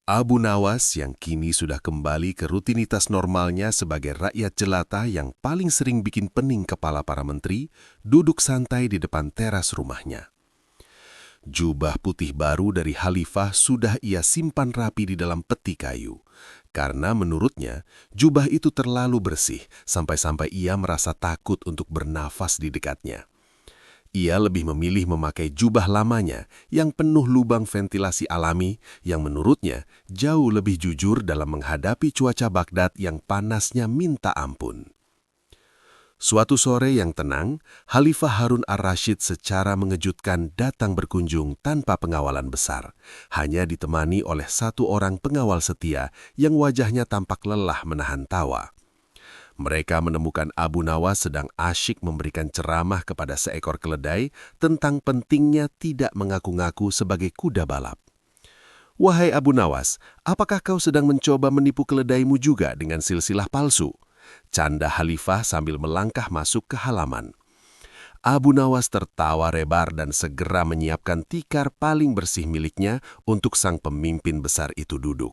Abu Nawas yang kini sudah kembali ke rutinitas normalnya sebagai rakyat jelata yang paling sering bikin pening kepala para menteri, duduk santai di depan teras rumahnya. Jubah putih baru dari Khalifah sudah ia simpan rapi di dalam peti kayu, karena menurutnya jubah itu terlalu bersih sampai-sampai ia merasa takut untuk bernafas di dekatnya. Ia lebih memilih memakai jubah lamanya yang penuh lubang ventilasi alami yang menurutnya jauh lebih jujur dalam menghadapi cuaca Baghdad yang panasnya minta ampun. Suatu sore yang tenang, Khalifah Harun ar-Rasyid secara mengejutkan datang berkunjung tanpa pengawalan besar, hanya ditemani oleh satu orang pengawal setia yang wajahnya tampak lelah menahan tawa. Mereka menemukan Abu Nawas sedang asyik memberikan ceramah kepada seekor keledai tentang pentingnya tidak mengaku-ngaku sebagai kuda balap. "Wahai Abu Nawas, apakah kau sedang mencoba menipu keledaimu juga dengan silsilah palsu?" canda Khalifah sambil melangkah masuk ke halaman. Abu Nawas tertawa lebar dan segera menyiapkan tikar paling bersih miliknya untuk sang pemimpin besar itu duduk.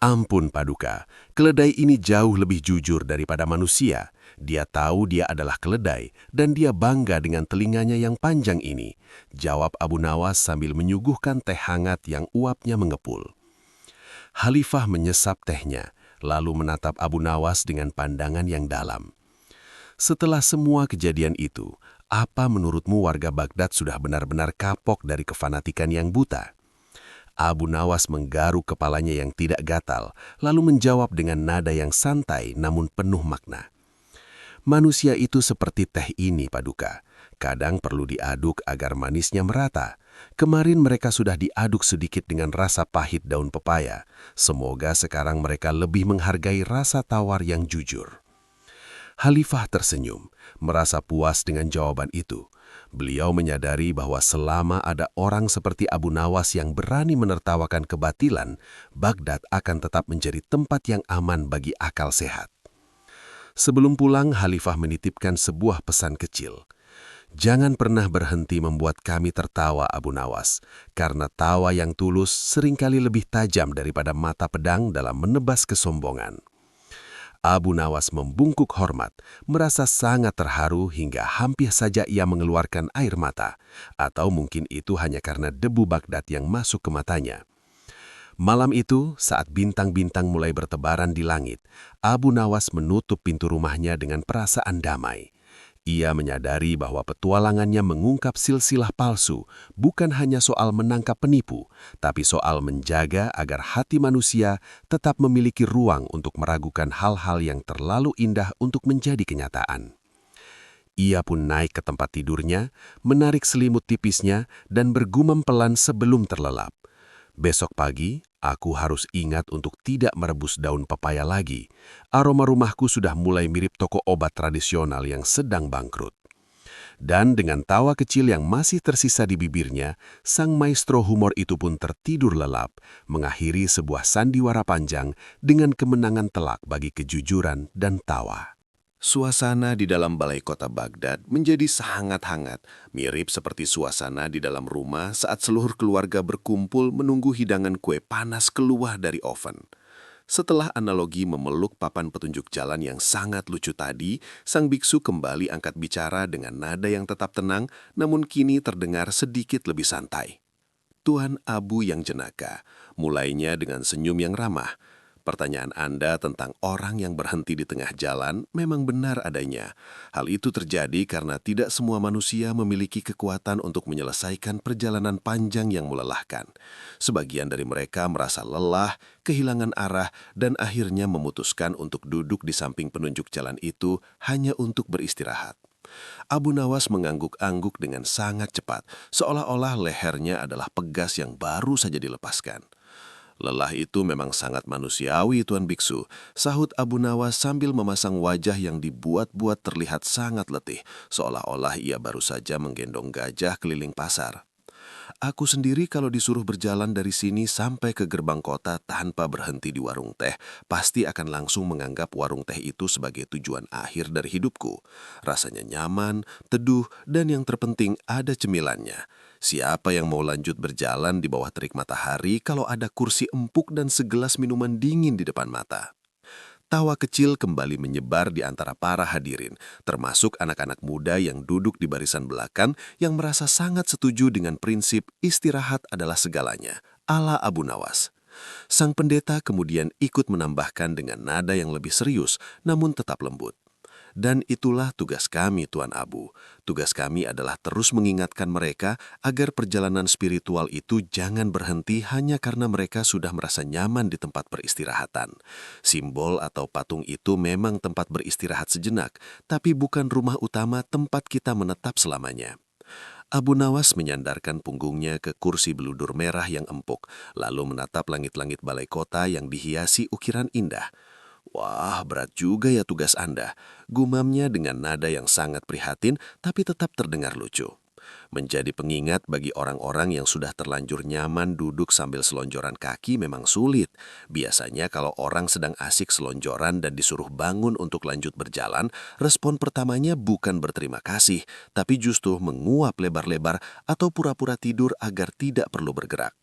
Ampun Paduka, keledai ini jauh lebih jujur daripada manusia. Dia tahu dia adalah keledai dan dia bangga dengan telinganya yang panjang ini, jawab Abu Nawas sambil menyuguhkan teh hangat yang uapnya mengepul. Khalifah menyesap tehnya, lalu menatap Abu Nawas dengan pandangan yang dalam. "Setelah semua kejadian itu, apa menurutmu warga Baghdad sudah benar-benar kapok dari kefanatikan yang buta?" Abu Nawas menggaruk kepalanya yang tidak gatal, lalu menjawab dengan nada yang santai namun penuh makna. "Manusia itu seperti teh ini, Paduka. Kadang perlu diaduk agar manisnya merata. Kemarin mereka sudah diaduk sedikit dengan rasa pahit daun pepaya. Semoga sekarang mereka lebih menghargai rasa tawar yang jujur." Khalifah tersenyum, merasa puas dengan jawaban itu. Beliau menyadari bahwa selama ada orang seperti Abu Nawas yang berani menertawakan kebatilan, Baghdad akan tetap menjadi tempat yang aman bagi akal sehat. Sebelum pulang, Khalifah menitipkan sebuah pesan kecil. "Jangan pernah berhenti membuat kami tertawa, Abu Nawas, karena tawa yang tulus seringkali lebih tajam daripada mata pedang dalam menebas kesombongan." Abu Nawas membungkuk hormat, merasa sangat terharu hingga hampir saja ia mengeluarkan air mata, atau mungkin itu hanya karena debu Baghdad yang masuk ke matanya. Malam itu, saat bintang-bintang mulai bertebaran di langit, Abu Nawas menutup pintu rumahnya dengan perasaan damai. Ia menyadari bahwa petualangannya mengungkap silsilah palsu bukan hanya soal menangkap penipu, tapi soal menjaga agar hati manusia tetap memiliki ruang untuk meragukan hal-hal yang terlalu indah untuk menjadi kenyataan. Ia pun naik ke tempat tidurnya, menarik selimut tipisnya, dan bergumam pelan sebelum terlelap. "Besok pagi, aku harus ingat untuk tidak merebus daun pepaya lagi. Aroma rumahku sudah mulai mirip toko obat tradisional yang sedang bangkrut." Dan dengan tawa kecil yang masih tersisa di bibirnya, sang maestro humor itu pun tertidur lelap, mengakhiri sebuah sandiwara panjang dengan kemenangan telak bagi kejujuran dan tawa. Suasana di dalam balai kota Baghdad menjadi sangat hangat, mirip seperti suasana di dalam rumah saat seluruh keluarga berkumpul menunggu hidangan kue panas keluar dari oven. Setelah analogi memeluk papan petunjuk jalan yang sangat lucu tadi, sang biksu kembali angkat bicara dengan nada yang tetap tenang, namun kini terdengar sedikit lebih santai. Tuan Abu yang jenaka, mulainya dengan senyum yang ramah. Pertanyaan Anda tentang orang yang berhenti di tengah jalan memang benar adanya. Hal itu terjadi karena tidak semua manusia memiliki kekuatan untuk menyelesaikan perjalanan panjang yang melelahkan. Sebagian dari mereka merasa lelah, kehilangan arah, dan akhirnya memutuskan untuk duduk di samping penunjuk jalan itu hanya untuk beristirahat. Abu Nawas mengangguk-angguk dengan sangat cepat, seolah-olah lehernya adalah pegas yang baru saja dilepaskan. Lelah itu memang sangat manusiawi, Tuan Biksu, sahut Abu Nawas sambil memasang wajah yang dibuat-buat terlihat sangat letih, seolah-olah ia baru saja menggendong gajah keliling pasar. Aku sendiri kalau disuruh berjalan dari sini sampai ke gerbang kota tanpa berhenti di warung teh, pasti akan langsung menganggap warung teh itu sebagai tujuan akhir dari hidupku. Rasanya nyaman, teduh, dan yang terpenting ada cemilannya. Siapa yang mau lanjut berjalan di bawah terik matahari kalau ada kursi empuk dan segelas minuman dingin di depan mata? Tawa kecil kembali menyebar di antara para hadirin, termasuk anak-anak muda yang duduk di barisan belakang yang merasa sangat setuju dengan prinsip istirahat adalah segalanya, ala Abu Nawas. Sang pendeta kemudian ikut menambahkan dengan nada yang lebih serius, namun tetap lembut. Dan itulah tugas kami, Tuan Abu. Tugas kami adalah terus mengingatkan mereka agar perjalanan spiritual itu jangan berhenti hanya karena mereka sudah merasa nyaman di tempat peristirahatan. Simbol atau patung itu memang tempat beristirahat sejenak, tapi bukan rumah utama tempat kita menetap selamanya. Abu Nawas menyandarkan punggungnya ke kursi beludur merah yang empuk, lalu menatap langit-langit balai kota yang dihiasi ukiran indah. Wah, berat juga ya tugas Anda, gumamnya dengan nada yang sangat prihatin tapi tetap terdengar lucu. Menjadi pengingat bagi orang-orang yang sudah terlanjur nyaman duduk sambil selonjoran kaki memang sulit. Biasanya kalau orang sedang asik selonjoran dan disuruh bangun untuk lanjut berjalan, respon pertamanya bukan berterima kasih, tapi justru menguap lebar-lebar atau pura-pura tidur agar tidak perlu bergerak.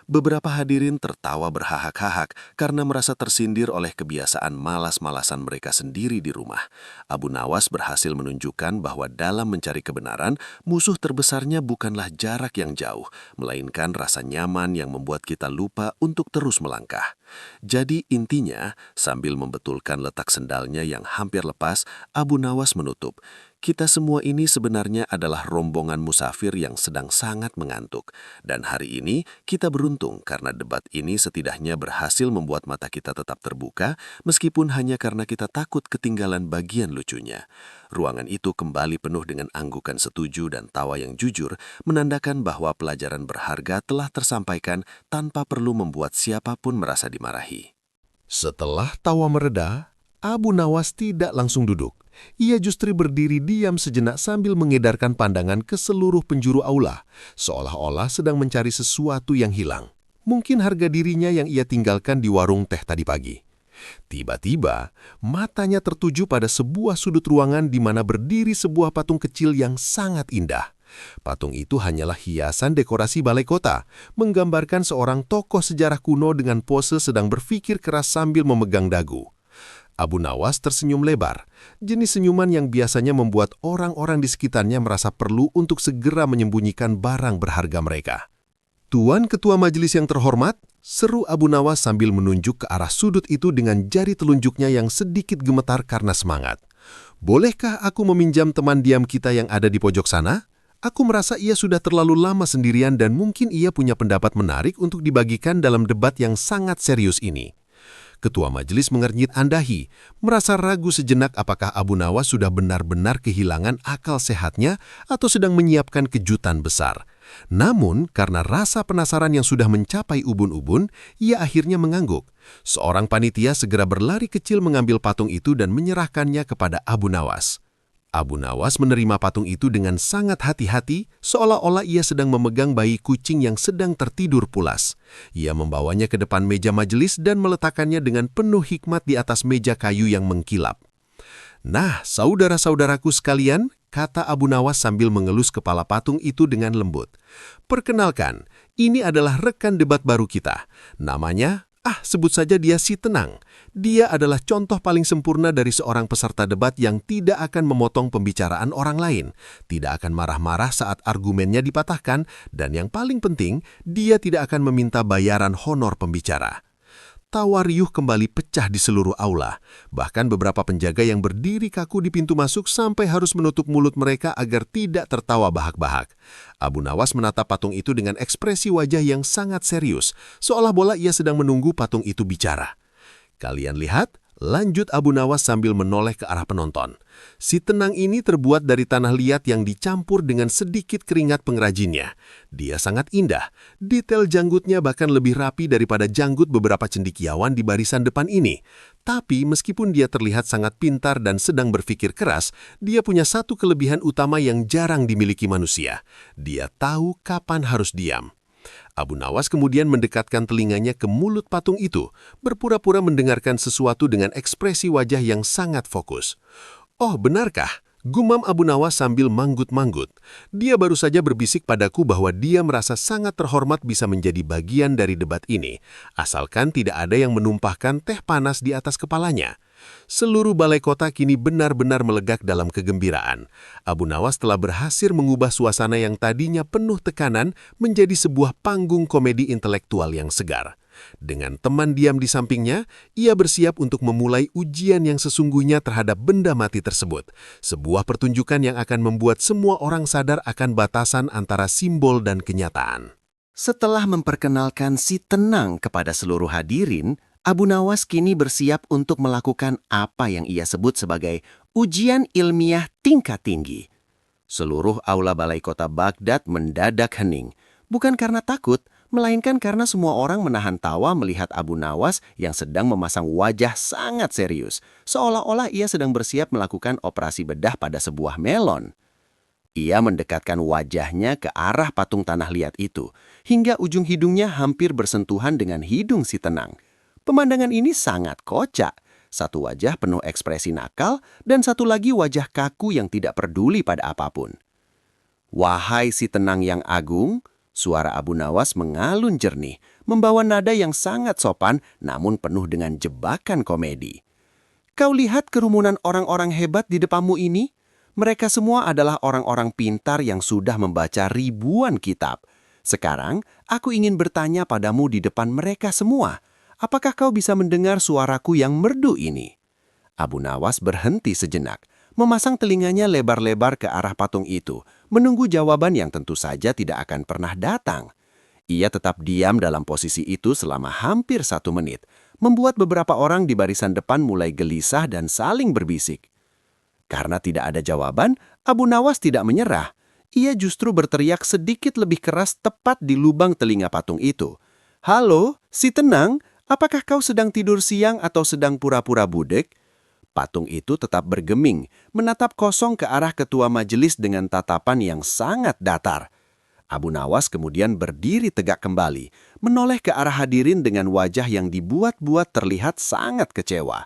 Beberapa hadirin tertawa berhahak-hahak karena merasa tersindir oleh kebiasaan malas-malasan mereka sendiri di rumah. Abu Nawas berhasil menunjukkan bahwa dalam mencari kebenaran, musuh terbesarnya bukanlah jarak yang jauh, melainkan rasa nyaman yang membuat kita lupa untuk terus melangkah. Jadi intinya, sambil membetulkan letak sendalnya yang hampir lepas, Abu Nawas menutup. Kita semua ini sebenarnya adalah rombongan musafir yang sedang sangat mengantuk. Dan hari ini kita beruntung karena debat ini setidaknya berhasil membuat mata kita tetap terbuka, meskipun hanya karena kita takut ketinggalan bagian lucunya. Ruangan itu kembali penuh dengan anggukan setuju dan tawa yang jujur, menandakan bahwa pelajaran berharga telah tersampaikan tanpa perlu membuat siapapun merasa dimarahi. Setelah tawa mereda, Abu Nawas tidak langsung duduk. Ia justru berdiri diam sejenak sambil mengedarkan pandangan ke seluruh penjuru aula, seolah-olah sedang mencari sesuatu yang hilang. Mungkin harga dirinya yang ia tinggalkan di warung teh tadi pagi. Tiba-tiba, matanya tertuju pada sebuah sudut ruangan di mana berdiri sebuah patung kecil yang sangat indah. Patung itu hanyalah hiasan dekorasi balai kota, menggambarkan seorang tokoh sejarah kuno dengan pose sedang berpikir keras sambil memegang dagu. Abu Nawas tersenyum lebar, jenis senyuman yang biasanya membuat orang-orang di sekitarnya merasa perlu untuk segera menyembunyikan barang berharga mereka. "Tuan Ketua Majelis yang terhormat," seru Abu Nawas sambil menunjuk ke arah sudut itu dengan jari telunjuknya yang sedikit gemetar karena semangat. "Bolehkah aku meminjam teman diam kita yang ada di pojok sana? Aku merasa ia sudah terlalu lama sendirian dan mungkin ia punya pendapat menarik untuk dibagikan dalam debat yang sangat serius ini." Ketua Majelis mengernyit andahi, merasa ragu sejenak apakah Abu Nawas sudah benar-benar kehilangan akal sehatnya atau sedang menyiapkan kejutan besar. Namun, karena rasa penasaran yang sudah mencapai ubun-ubun, ia akhirnya mengangguk. Seorang panitia segera berlari kecil mengambil patung itu dan menyerahkannya kepada Abu Nawas. Abu Nawas menerima patung itu dengan sangat hati-hati, seolah-olah ia sedang memegang bayi kucing yang sedang tertidur pulas. Ia membawanya ke depan meja majelis dan meletakkannya dengan penuh hikmat di atas meja kayu yang mengkilap. "Nah, saudara-saudaraku sekalian," kata Abu Nawas sambil mengelus kepala patung itu dengan lembut. "Perkenalkan, ini adalah rekan debat baru kita. Namanya, sebut saja dia Si Tenang. Dia adalah contoh paling sempurna dari seorang peserta debat yang tidak akan memotong pembicaraan orang lain, tidak akan marah-marah saat argumennya dipatahkan, dan yang paling penting, dia tidak akan meminta bayaran honor pembicara." Tawa riuh kembali pecah di seluruh aula. Bahkan beberapa penjaga yang berdiri kaku di pintu masuk sampai harus menutup mulut mereka agar tidak tertawa bahak-bahak. Abu Nawas menatap patung itu dengan ekspresi wajah yang sangat serius, seolah-olah ia sedang menunggu patung itu bicara. "Kalian lihat?" lanjut Abu Nawas sambil menoleh ke arah penonton. "Si Tenang ini terbuat dari tanah liat yang dicampur dengan sedikit keringat pengrajinnya. Dia sangat indah. Detail janggutnya bahkan lebih rapi daripada janggut beberapa cendekiawan di barisan depan ini. Tapi meskipun dia terlihat sangat pintar dan sedang berpikir keras, dia punya satu kelebihan utama yang jarang dimiliki manusia. Dia tahu kapan harus diam." Abu Nawas kemudian mendekatkan telinganya ke mulut patung itu, berpura-pura mendengarkan sesuatu dengan ekspresi wajah yang sangat fokus. "Oh, benarkah?" gumam Abu Nawas sambil manggut-manggut. Dia baru saja berbisik padaku bahwa dia merasa sangat terhormat bisa menjadi bagian dari debat ini, asalkan tidak ada yang menumpahkan teh panas di atas kepalanya. Seluruh balai kota kini benar-benar melegak dalam kegembiraan. Abu Nawas telah berhasil mengubah suasana yang tadinya penuh tekanan menjadi sebuah panggung komedi intelektual yang segar. Dengan teman diam di sampingnya, ia bersiap untuk memulai ujian yang sesungguhnya terhadap benda mati tersebut. Sebuah pertunjukan yang akan membuat semua orang sadar akan batasan antara simbol dan kenyataan. Setelah memperkenalkan Si Tenang kepada seluruh hadirin, Abu Nawas kini bersiap untuk melakukan apa yang ia sebut sebagai ujian ilmiah tingkat tinggi. Seluruh aula balai kota Baghdad mendadak hening, bukan karena takut, melainkan karena semua orang menahan tawa melihat Abu Nawas yang sedang memasang wajah sangat serius, seolah-olah ia sedang bersiap melakukan operasi bedah pada sebuah melon. Ia mendekatkan wajahnya ke arah patung tanah liat itu, hingga ujung hidungnya hampir bersentuhan dengan hidung Si Tenang. Pemandangan ini sangat kocak. Satu wajah penuh ekspresi nakal dan satu lagi wajah kaku yang tidak peduli pada apapun. "Wahai Si Tenang yang agung," suara Abu Nawas mengalun jernih, membawa nada yang sangat sopan namun penuh dengan jebakan komedi. "Kau lihat kerumunan orang-orang hebat di depanmu ini? Mereka semua adalah orang-orang pintar yang sudah membaca ribuan kitab. Sekarang, aku ingin bertanya padamu di depan mereka semua. Apakah kau bisa mendengar suaraku yang merdu ini?" Abu Nawas berhenti sejenak, memasang telinganya lebar-lebar ke arah patung itu, menunggu jawaban yang tentu saja tidak akan pernah datang. Ia tetap diam dalam posisi itu selama hampir 1 menit, membuat beberapa orang di barisan depan mulai gelisah dan saling berbisik. Karena tidak ada jawaban, Abu Nawas tidak menyerah. Ia justru berteriak sedikit lebih keras tepat di lubang telinga patung itu. "Halo, Si Tenang? Apakah kau sedang tidur siang atau sedang pura-pura budek?" Patung itu tetap bergeming, menatap kosong ke arah ketua majelis dengan tatapan yang sangat datar. Abu Nawas kemudian berdiri tegak kembali, menoleh ke arah hadirin dengan wajah yang dibuat-buat terlihat sangat kecewa.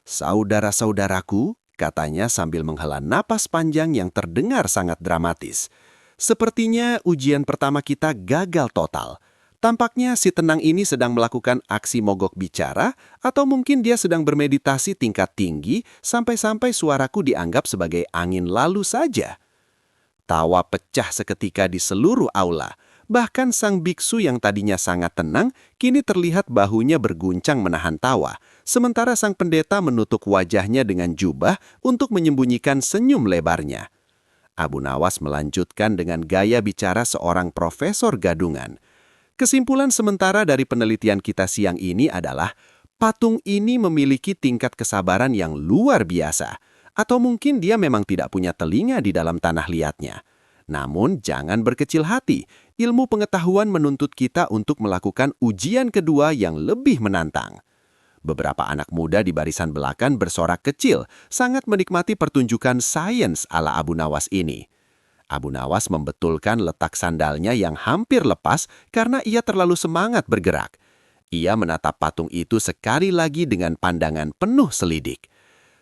"Saudara-saudaraku," katanya sambil menghela napas panjang yang terdengar sangat dramatis. "Sepertinya ujian pertama kita gagal total. Tampaknya Si Tenang ini sedang melakukan aksi mogok bicara, atau mungkin dia sedang bermeditasi tingkat tinggi sampai-sampai suaraku dianggap sebagai angin lalu saja." Tawa pecah seketika di seluruh aula. Bahkan sang biksu yang tadinya sangat tenang, kini terlihat bahunya berguncang menahan tawa, sementara sang pendeta menutup wajahnya dengan jubah untuk menyembunyikan senyum lebarnya. Abu Nawas melanjutkan dengan gaya bicara seorang profesor gadungan. "Kesimpulan sementara dari penelitian kita siang ini adalah patung ini memiliki tingkat kesabaran yang luar biasa. Atau mungkin dia memang tidak punya telinga di dalam tanah liatnya. Namun jangan berkecil hati, ilmu pengetahuan menuntut kita untuk melakukan ujian kedua yang lebih menantang. Beberapa anak muda di barisan belakang bersorak kecil, sangat menikmati pertunjukan sains ala Abu Nawas ini. Abu Nawas membetulkan letak sandalnya yang hampir lepas karena ia terlalu semangat bergerak. Ia menatap patung itu sekali lagi dengan pandangan penuh selidik.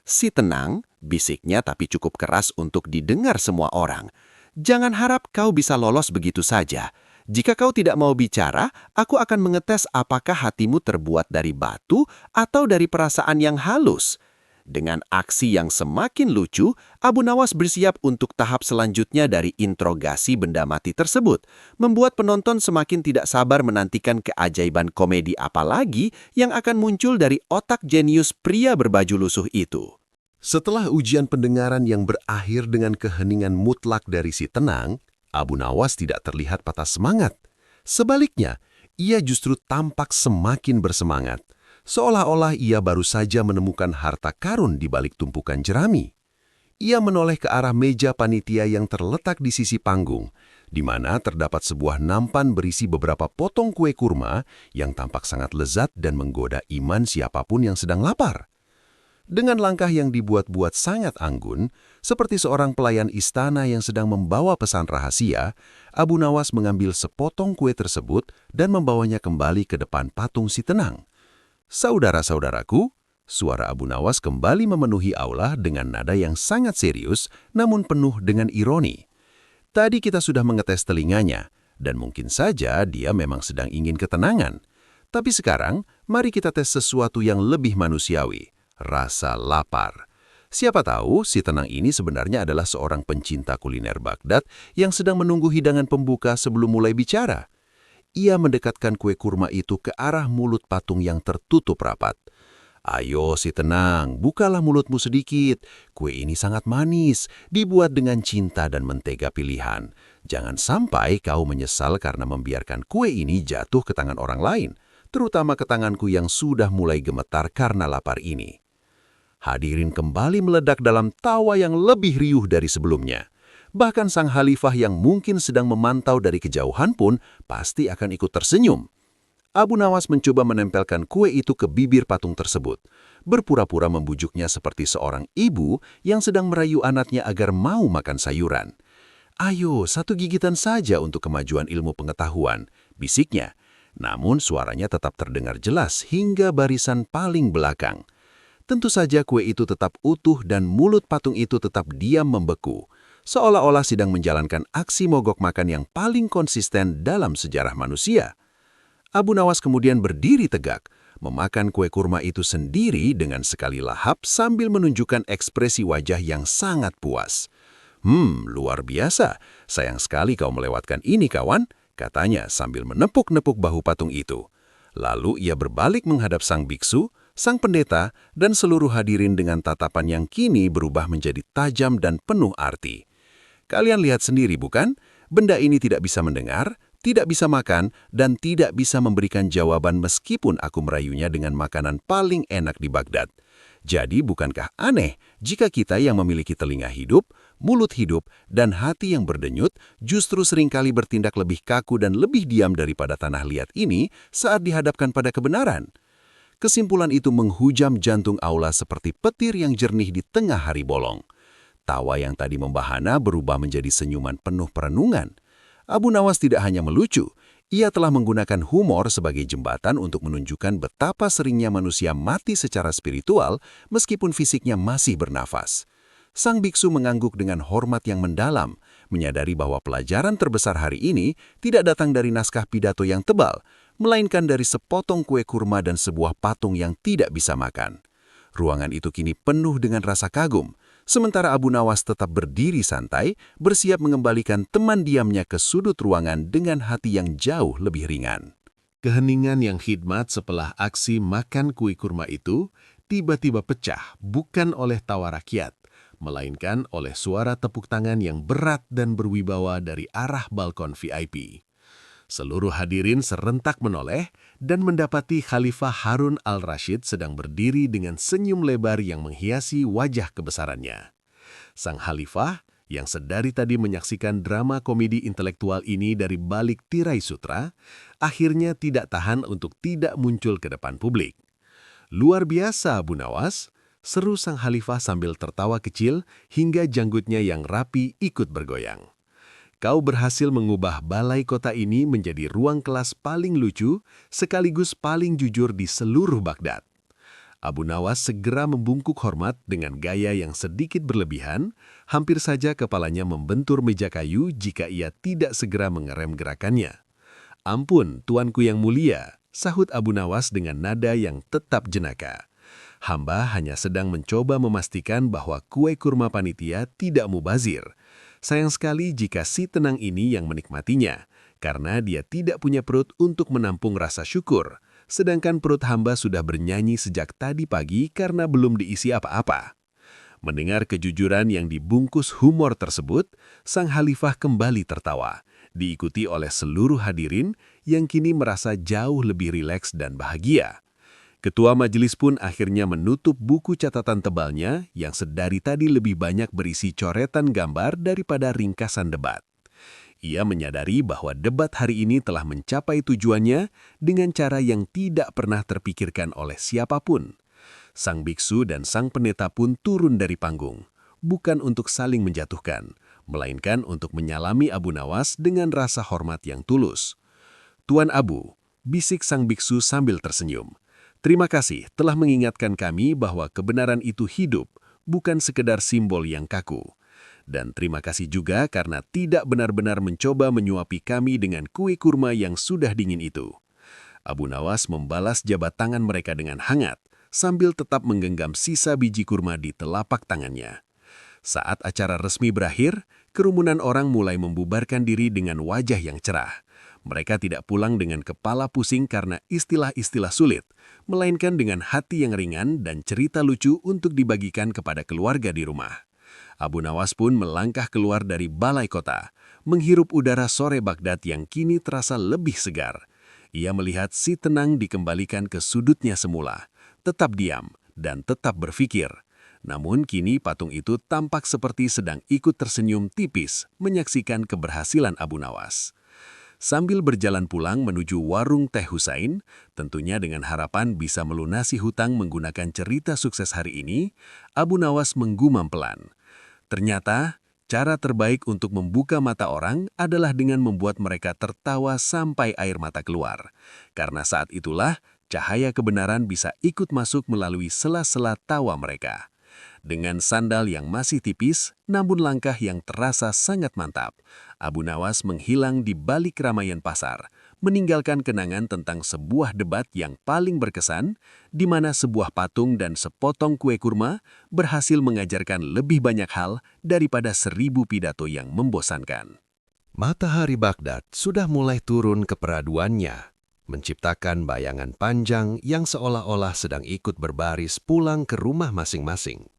"Si tenang," bisiknya tapi cukup keras untuk didengar semua orang. "Jangan harap kau bisa lolos begitu saja. Jika kau tidak mau bicara, aku akan mengetes apakah hatimu terbuat dari batu atau dari perasaan yang halus." Dengan aksi yang semakin lucu, Abu Nawas bersiap untuk tahap selanjutnya dari interogasi benda mati tersebut, membuat penonton semakin tidak sabar menantikan keajaiban komedi apalagi yang akan muncul dari otak jenius pria berbaju lusuh itu. Setelah ujian pendengaran yang berakhir dengan keheningan mutlak dari si tenang, Abu Nawas tidak terlihat patah semangat. Sebaliknya, ia justru tampak semakin bersemangat. Seolah-olah ia baru saja menemukan harta karun di balik tumpukan jerami. Ia menoleh ke arah meja panitia yang terletak di sisi panggung, di mana terdapat sebuah nampan berisi beberapa potong kue kurma yang tampak sangat lezat dan menggoda iman siapapun yang sedang lapar. Dengan langkah yang dibuat-buat sangat anggun, seperti seorang pelayan istana yang sedang membawa pesan rahasia, Abu Nawas mengambil sepotong kue tersebut dan membawanya kembali ke depan patung si tenang. "Saudara-saudaraku," suara Abu Nawas kembali memenuhi aula dengan nada yang sangat serius namun penuh dengan ironi. "Tadi kita sudah mengetes telinganya, dan mungkin saja dia memang sedang ingin ketenangan. Tapi sekarang, mari kita tes sesuatu yang lebih manusiawi, rasa lapar. Siapa tahu si tenang ini sebenarnya adalah seorang pencinta kuliner Baghdad yang sedang menunggu hidangan pembuka sebelum mulai bicara." Ia mendekatkan kue kurma itu ke arah mulut patung yang tertutup rapat. "Ayo si tenang, bukalah mulutmu sedikit. Kue ini sangat manis, dibuat dengan cinta dan mentega pilihan. Jangan sampai kau menyesal karena membiarkan kue ini jatuh ke tangan orang lain, terutama ke tanganku yang sudah mulai gemetar karena lapar ini." Hadirin kembali meledak dalam tawa yang lebih riuh dari sebelumnya. Bahkan sang khalifah yang mungkin sedang memantau dari kejauhan pun pasti akan ikut tersenyum. Abu Nawas mencoba menempelkan kue itu ke bibir patung tersebut, berpura-pura membujuknya seperti seorang ibu yang sedang merayu anaknya agar mau makan sayuran. "Ayo, satu gigitan saja untuk kemajuan ilmu pengetahuan," bisiknya. Namun suaranya tetap terdengar jelas hingga barisan paling belakang. Tentu saja kue itu tetap utuh dan mulut patung itu tetap diam membeku, seolah-olah sedang menjalankan aksi mogok makan yang paling konsisten dalam sejarah manusia. Abu Nawas kemudian berdiri tegak, memakan kue kurma itu sendiri dengan sekali lahap sambil menunjukkan ekspresi wajah yang sangat puas. Luar biasa. Sayang sekali kau melewatkan ini, kawan," katanya sambil menepuk-nepuk bahu patung itu. Lalu ia berbalik menghadap sang biksu, sang pendeta, dan seluruh hadirin dengan tatapan yang kini berubah menjadi tajam dan penuh arti. "Kalian lihat sendiri, bukan? Benda ini tidak bisa mendengar, tidak bisa makan, dan tidak bisa memberikan jawaban meskipun aku merayunya dengan makanan paling enak di Baghdad. Jadi bukankah aneh jika kita yang memiliki telinga hidup, mulut hidup, dan hati yang berdenyut justru seringkali bertindak lebih kaku dan lebih diam daripada tanah liat ini saat dihadapkan pada kebenaran?" Kesimpulan itu menghujam jantung aula seperti petir yang jernih di tengah hari bolong. Tawa yang tadi membahana berubah menjadi senyuman penuh perenungan. Abu Nawas tidak hanya melucu, ia telah menggunakan humor sebagai jembatan untuk menunjukkan betapa seringnya manusia mati secara spiritual meskipun fisiknya masih bernafas. Sang biksu mengangguk dengan hormat yang mendalam, menyadari bahwa pelajaran terbesar hari ini tidak datang dari naskah pidato yang tebal, melainkan dari sepotong kue kurma dan sebuah patung yang tidak bisa makan. Ruangan itu kini penuh dengan rasa kagum, sementara Abu Nawas tetap berdiri santai, bersiap mengembalikan teman diamnya ke sudut ruangan dengan hati yang jauh lebih ringan. Keheningan yang khidmat setelah aksi makan kue kurma itu tiba-tiba pecah bukan oleh tawa rakyat, melainkan oleh suara tepuk tangan yang berat dan berwibawa dari arah balkon VIP. Seluruh hadirin serentak menoleh dan mendapati Khalifah Harun al-Rashid sedang berdiri dengan senyum lebar yang menghiasi wajah kebesarannya. Sang Khalifah, yang sedari tadi menyaksikan drama komedi intelektual ini dari balik tirai sutra, akhirnya tidak tahan untuk tidak muncul ke depan publik. Luar biasa, Abu Nawas, seru sang khalifah sambil tertawa kecil hingga janggutnya yang rapi ikut bergoyang. Kau berhasil mengubah balai kota ini menjadi ruang kelas paling lucu sekaligus paling jujur di seluruh Baghdad. Abu Nawas segera membungkuk hormat dengan gaya yang sedikit berlebihan, hampir saja kepalanya membentur meja kayu jika ia tidak segera mengerem gerakannya. Ampun, tuanku yang mulia, sahut Abu Nawas dengan nada yang tetap jenaka. Hamba hanya sedang mencoba memastikan bahwa kue kurma panitia tidak mubazir. Sayang sekali jika si tenang ini yang menikmatinya, karena dia tidak punya perut untuk menampung rasa syukur, sedangkan perut hamba sudah bernyanyi sejak tadi pagi karena belum diisi apa-apa. Mendengar kejujuran yang dibungkus humor tersebut, sang khalifah kembali tertawa, diikuti oleh seluruh hadirin yang kini merasa jauh lebih rileks dan bahagia. Ketua majelis pun akhirnya menutup buku catatan tebalnya yang sedari tadi lebih banyak berisi coretan gambar daripada ringkasan debat. Ia menyadari bahwa debat hari ini telah mencapai tujuannya dengan cara yang tidak pernah terpikirkan oleh siapapun. Sang biksu dan sang pendeta pun turun dari panggung, bukan untuk saling menjatuhkan, melainkan untuk menyalami Abu Nawas dengan rasa hormat yang tulus. "Tuan Abu," bisik sang biksu sambil tersenyum. "Terima kasih telah mengingatkan kami bahwa kebenaran itu hidup, bukan sekedar simbol yang kaku. Dan terima kasih juga karena tidak benar-benar mencoba menyuapi kami dengan kue kurma yang sudah dingin itu." Abu Nawas membalas jabat tangan mereka dengan hangat, sambil tetap menggenggam sisa biji kurma di telapak tangannya. Saat acara resmi berakhir, kerumunan orang mulai membubarkan diri dengan wajah yang cerah. Mereka tidak pulang dengan kepala pusing karena istilah-istilah sulit, melainkan dengan hati yang ringan dan cerita lucu untuk dibagikan kepada keluarga di rumah. Abu Nawas pun melangkah keluar dari balai kota, menghirup udara sore Baghdad yang kini terasa lebih segar. Ia melihat si tenang dikembalikan ke sudutnya semula, tetap diam dan tetap berpikir. Namun kini patung itu tampak seperti sedang ikut tersenyum tipis menyaksikan keberhasilan Abu Nawas. Sambil berjalan pulang menuju warung Teh Husain, tentunya dengan harapan bisa melunasi hutang menggunakan cerita sukses hari ini, Abu Nawas menggumam pelan. Ternyata, cara terbaik untuk membuka mata orang adalah dengan membuat mereka tertawa sampai air mata keluar. Karena saat itulah, cahaya kebenaran bisa ikut masuk melalui sela-sela tawa mereka. Dengan sandal yang masih tipis, namun langkah yang terasa sangat mantap, Abu Nawas menghilang di balik keramaian pasar, meninggalkan kenangan tentang sebuah debat yang paling berkesan, di mana sebuah patung dan sepotong kue kurma berhasil mengajarkan lebih banyak hal daripada 1000 pidato yang membosankan. Matahari Baghdad sudah mulai turun ke peraduannya, menciptakan bayangan panjang yang seolah-olah sedang ikut berbaris pulang ke rumah masing-masing.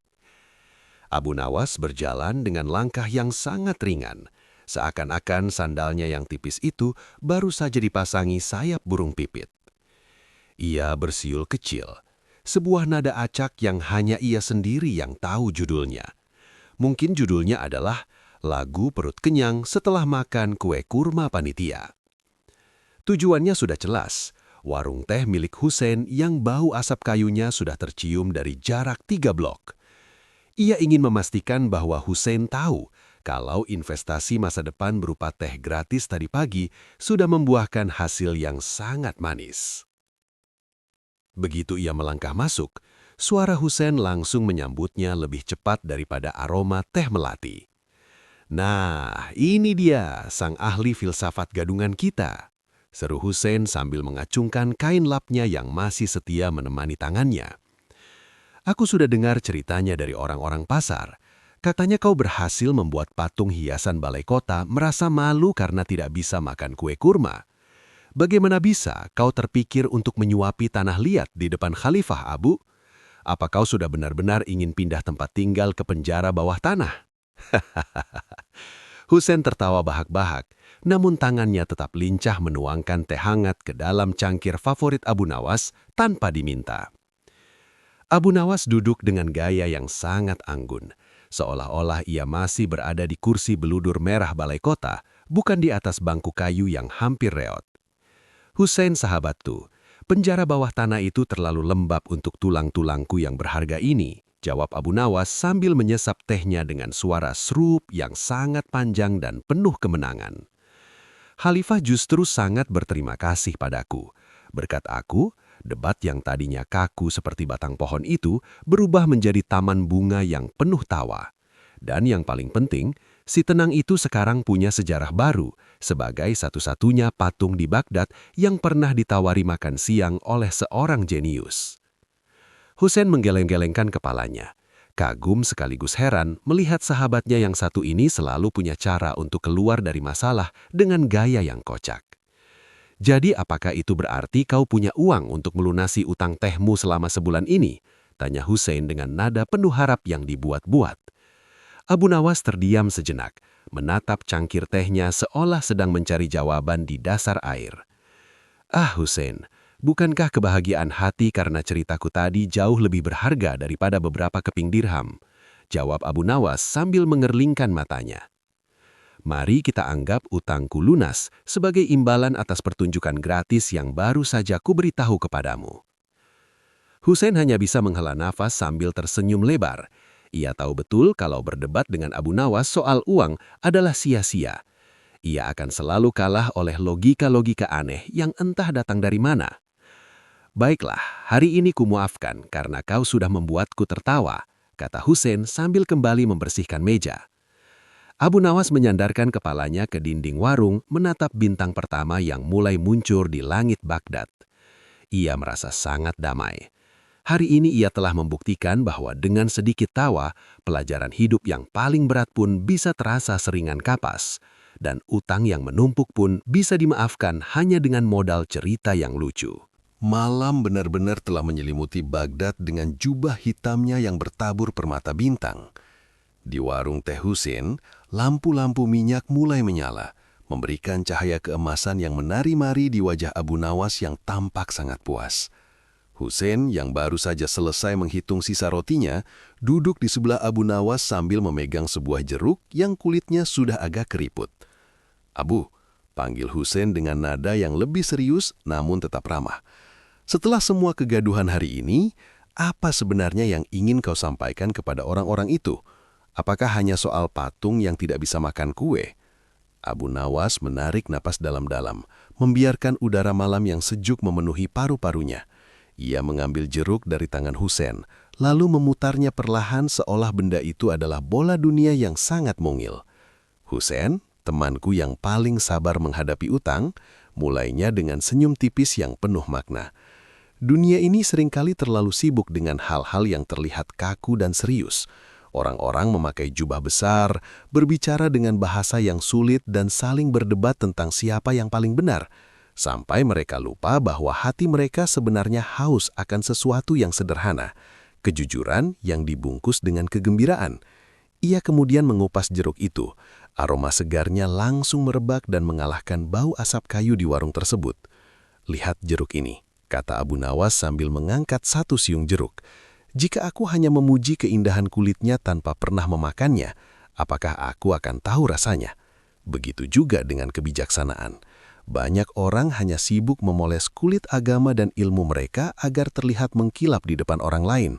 Abu Nawas berjalan dengan langkah yang sangat ringan, seakan-akan sandalnya yang tipis itu baru saja dipasangi sayap burung pipit. Ia bersiul kecil, sebuah nada acak yang hanya ia sendiri yang tahu judulnya. Mungkin judulnya adalah Lagu Perut Kenyang Setelah Makan Kue Kurma Panitia. Tujuannya sudah jelas, warung teh milik Hussein yang bau asap kayunya sudah tercium dari jarak 3 blok. Ia ingin memastikan bahwa Hussein tahu kalau investasi masa depan berupa teh gratis tadi pagi sudah membuahkan hasil yang sangat manis. Begitu ia melangkah masuk, suara Hussein langsung menyambutnya lebih cepat daripada aroma teh melati. "Nah, ini dia sang ahli filsafat gadungan kita," seru Hussein sambil mengacungkan kain lapnya yang masih setia menemani tangannya. "Aku sudah dengar ceritanya dari orang-orang pasar. Katanya kau berhasil membuat patung hiasan balai kota merasa malu karena tidak bisa makan kue kurma. Bagaimana bisa kau terpikir untuk menyuapi tanah liat di depan Khalifah, Abu? Apa kau sudah benar-benar ingin pindah tempat tinggal ke penjara bawah tanah?" Hussein tertawa bahak-bahak, namun tangannya tetap lincah menuangkan teh hangat ke dalam cangkir favorit Abu Nawas tanpa diminta. Abu Nawas duduk dengan gaya yang sangat anggun, seolah-olah ia masih berada di kursi beludur merah balai kota, bukan di atas bangku kayu yang hampir reot. "Hussein sahabatku, Penjara bawah tanah itu terlalu lembab untuk tulang-tulangku yang berharga ini, jawab Abu Nawas sambil menyesap tehnya dengan suara serup yang sangat panjang dan penuh kemenangan. Khalifah justru sangat berterima kasih padaku. Berkat aku, debat yang tadinya kaku seperti batang pohon itu berubah menjadi taman bunga yang penuh tawa. Dan yang paling penting, si tenang itu sekarang punya sejarah baru sebagai satu-satunya patung di Baghdad yang pernah ditawari makan siang oleh seorang jenius. Hussein menggeleng-gelengkan kepalanya. Kagum sekaligus heran melihat sahabatnya yang satu ini selalu punya cara untuk keluar dari masalah dengan gaya yang kocak. Jadi apakah itu berarti kau punya uang untuk melunasi utang tehmu selama sebulan ini? Tanya Hussein dengan nada penuh harap yang dibuat-buat. Abu Nawas terdiam sejenak, menatap cangkir tehnya seolah sedang mencari jawaban di dasar air. Ah Hussein, bukankah kebahagiaan hati karena ceritaku tadi jauh lebih berharga daripada beberapa keping dirham? Jawab Abu Nawas sambil mengerlingkan matanya. Mari kita anggap utangku lunas sebagai imbalan atas pertunjukan gratis yang baru saja kuberitahu kepadamu. Hussein hanya bisa menghela nafas sambil tersenyum lebar. Ia tahu betul kalau berdebat dengan Abu Nawas soal uang adalah sia-sia. Ia akan selalu kalah oleh logika-logika aneh yang entah datang dari mana. Baiklah, hari ini kumuafkan karena kau sudah membuatku tertawa, kata Hussein sambil kembali membersihkan meja. Abu Nawas menyandarkan kepalanya ke dinding warung menatap bintang pertama yang mulai muncul di langit Baghdad. Ia merasa sangat damai. Hari ini ia telah membuktikan bahwa dengan sedikit tawa, pelajaran hidup yang paling berat pun bisa terasa seringan kapas, dan utang yang menumpuk pun bisa dimaafkan hanya dengan modal cerita yang lucu. Malam benar-benar telah menyelimuti Baghdad dengan jubah hitamnya yang bertabur permata bintang. Di warung teh Hussein, lampu-lampu minyak mulai menyala, memberikan cahaya keemasan yang menari-mari di wajah Abu Nawas yang tampak sangat puas. Hussein yang baru saja selesai menghitung sisa rotinya, duduk di sebelah Abu Nawas sambil memegang sebuah jeruk yang kulitnya sudah agak keriput. Abu, panggil Hussein dengan nada yang lebih serius namun tetap ramah. Setelah semua kegaduhan hari ini, apa sebenarnya yang ingin kau sampaikan kepada orang-orang itu? Apakah hanya soal patung yang tidak bisa makan kue? Abu Nawas menarik napas dalam-dalam, membiarkan udara malam yang sejuk memenuhi paru-parunya. Ia mengambil jeruk dari tangan Hussein, lalu memutarnya perlahan seolah benda itu adalah bola dunia yang sangat mungil. Hussein, temanku yang paling sabar menghadapi utang, mulainya dengan senyum tipis yang penuh makna. Dunia ini seringkali terlalu sibuk dengan hal-hal yang terlihat kaku dan serius. Orang-orang memakai jubah besar, berbicara dengan bahasa yang sulit dan saling berdebat tentang siapa yang paling benar. Sampai mereka lupa bahwa hati mereka sebenarnya haus akan sesuatu yang sederhana, kejujuran yang dibungkus dengan kegembiraan. Ia kemudian mengupas jeruk itu. Aroma segarnya langsung merebak dan mengalahkan bau asap kayu di warung tersebut. Lihat jeruk ini, kata Abu Nawas sambil mengangkat satu siung jeruk. Jika aku hanya memuji keindahan kulitnya tanpa pernah memakannya, apakah aku akan tahu rasanya? Begitu juga dengan kebijaksanaan. Banyak orang hanya sibuk memoles kulit agama dan ilmu mereka agar terlihat mengkilap di depan orang lain.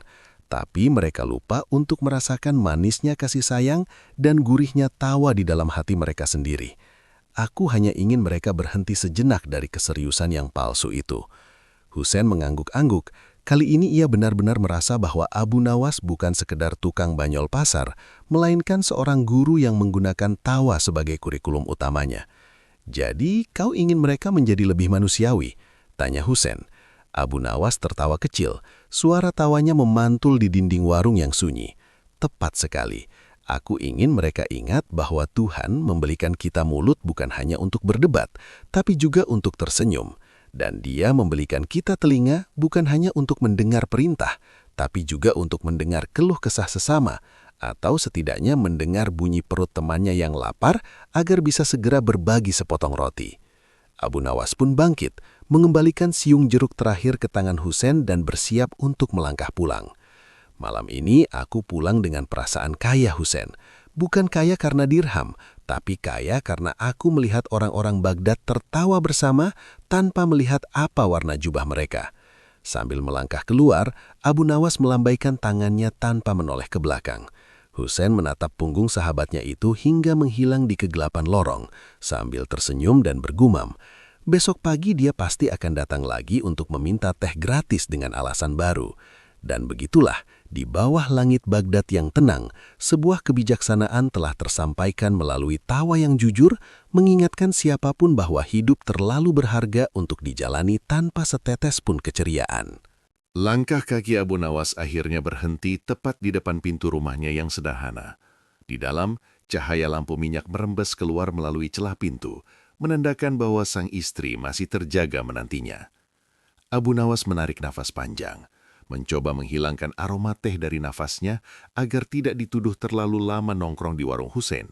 Tapi mereka lupa untuk merasakan manisnya kasih sayang dan gurihnya tawa di dalam hati mereka sendiri. Aku hanya ingin mereka berhenti sejenak dari keseriusan yang palsu itu. Hussein mengangguk-angguk. Kali ini ia benar-benar merasa bahwa Abu Nawas bukan sekedar tukang banyol pasar, melainkan seorang guru yang menggunakan tawa sebagai kurikulum utamanya. Jadi, kau ingin mereka menjadi lebih manusiawi? Tanya Hussein. Abu Nawas tertawa kecil. Suara tawanya memantul di dinding warung yang sunyi. Tepat sekali. Aku ingin mereka ingat bahwa Tuhan memberikan kita mulut bukan hanya untuk berdebat, tapi juga untuk tersenyum. Dan Dia memberikan kita telinga bukan hanya untuk mendengar perintah, tapi juga untuk mendengar keluh kesah sesama, atau setidaknya mendengar bunyi perut temannya yang lapar agar bisa segera berbagi sepotong roti. Abu Nawas pun bangkit, mengembalikan siung jeruk terakhir ke tangan Hussein dan bersiap untuk melangkah pulang. Malam ini aku pulang dengan perasaan kaya Hussein. Bukan kaya karena dirham, tapi kaya karena aku melihat orang-orang Baghdad tertawa bersama tanpa melihat apa warna jubah mereka. Sambil melangkah keluar, Abu Nawas melambaikan tangannya tanpa menoleh ke belakang. Husain menatap punggung sahabatnya itu hingga menghilang di kegelapan lorong, sambil tersenyum dan bergumam. Besok pagi dia pasti akan datang lagi untuk meminta teh gratis dengan alasan baru. Dan begitulah, di bawah langit Baghdad yang tenang, sebuah kebijaksanaan telah tersampaikan melalui tawa yang jujur, mengingatkan siapapun bahwa hidup terlalu berharga untuk dijalani tanpa setetes pun keceriaan. Langkah kaki Abu Nawas akhirnya berhenti tepat di depan pintu rumahnya yang sederhana. Di dalam, cahaya lampu minyak merembes keluar melalui celah pintu, menandakan bahwa sang istri masih terjaga menantinya. Abu Nawas menarik nafas panjang, mencoba menghilangkan aroma teh dari nafasnya agar tidak dituduh terlalu lama nongkrong di warung Husain.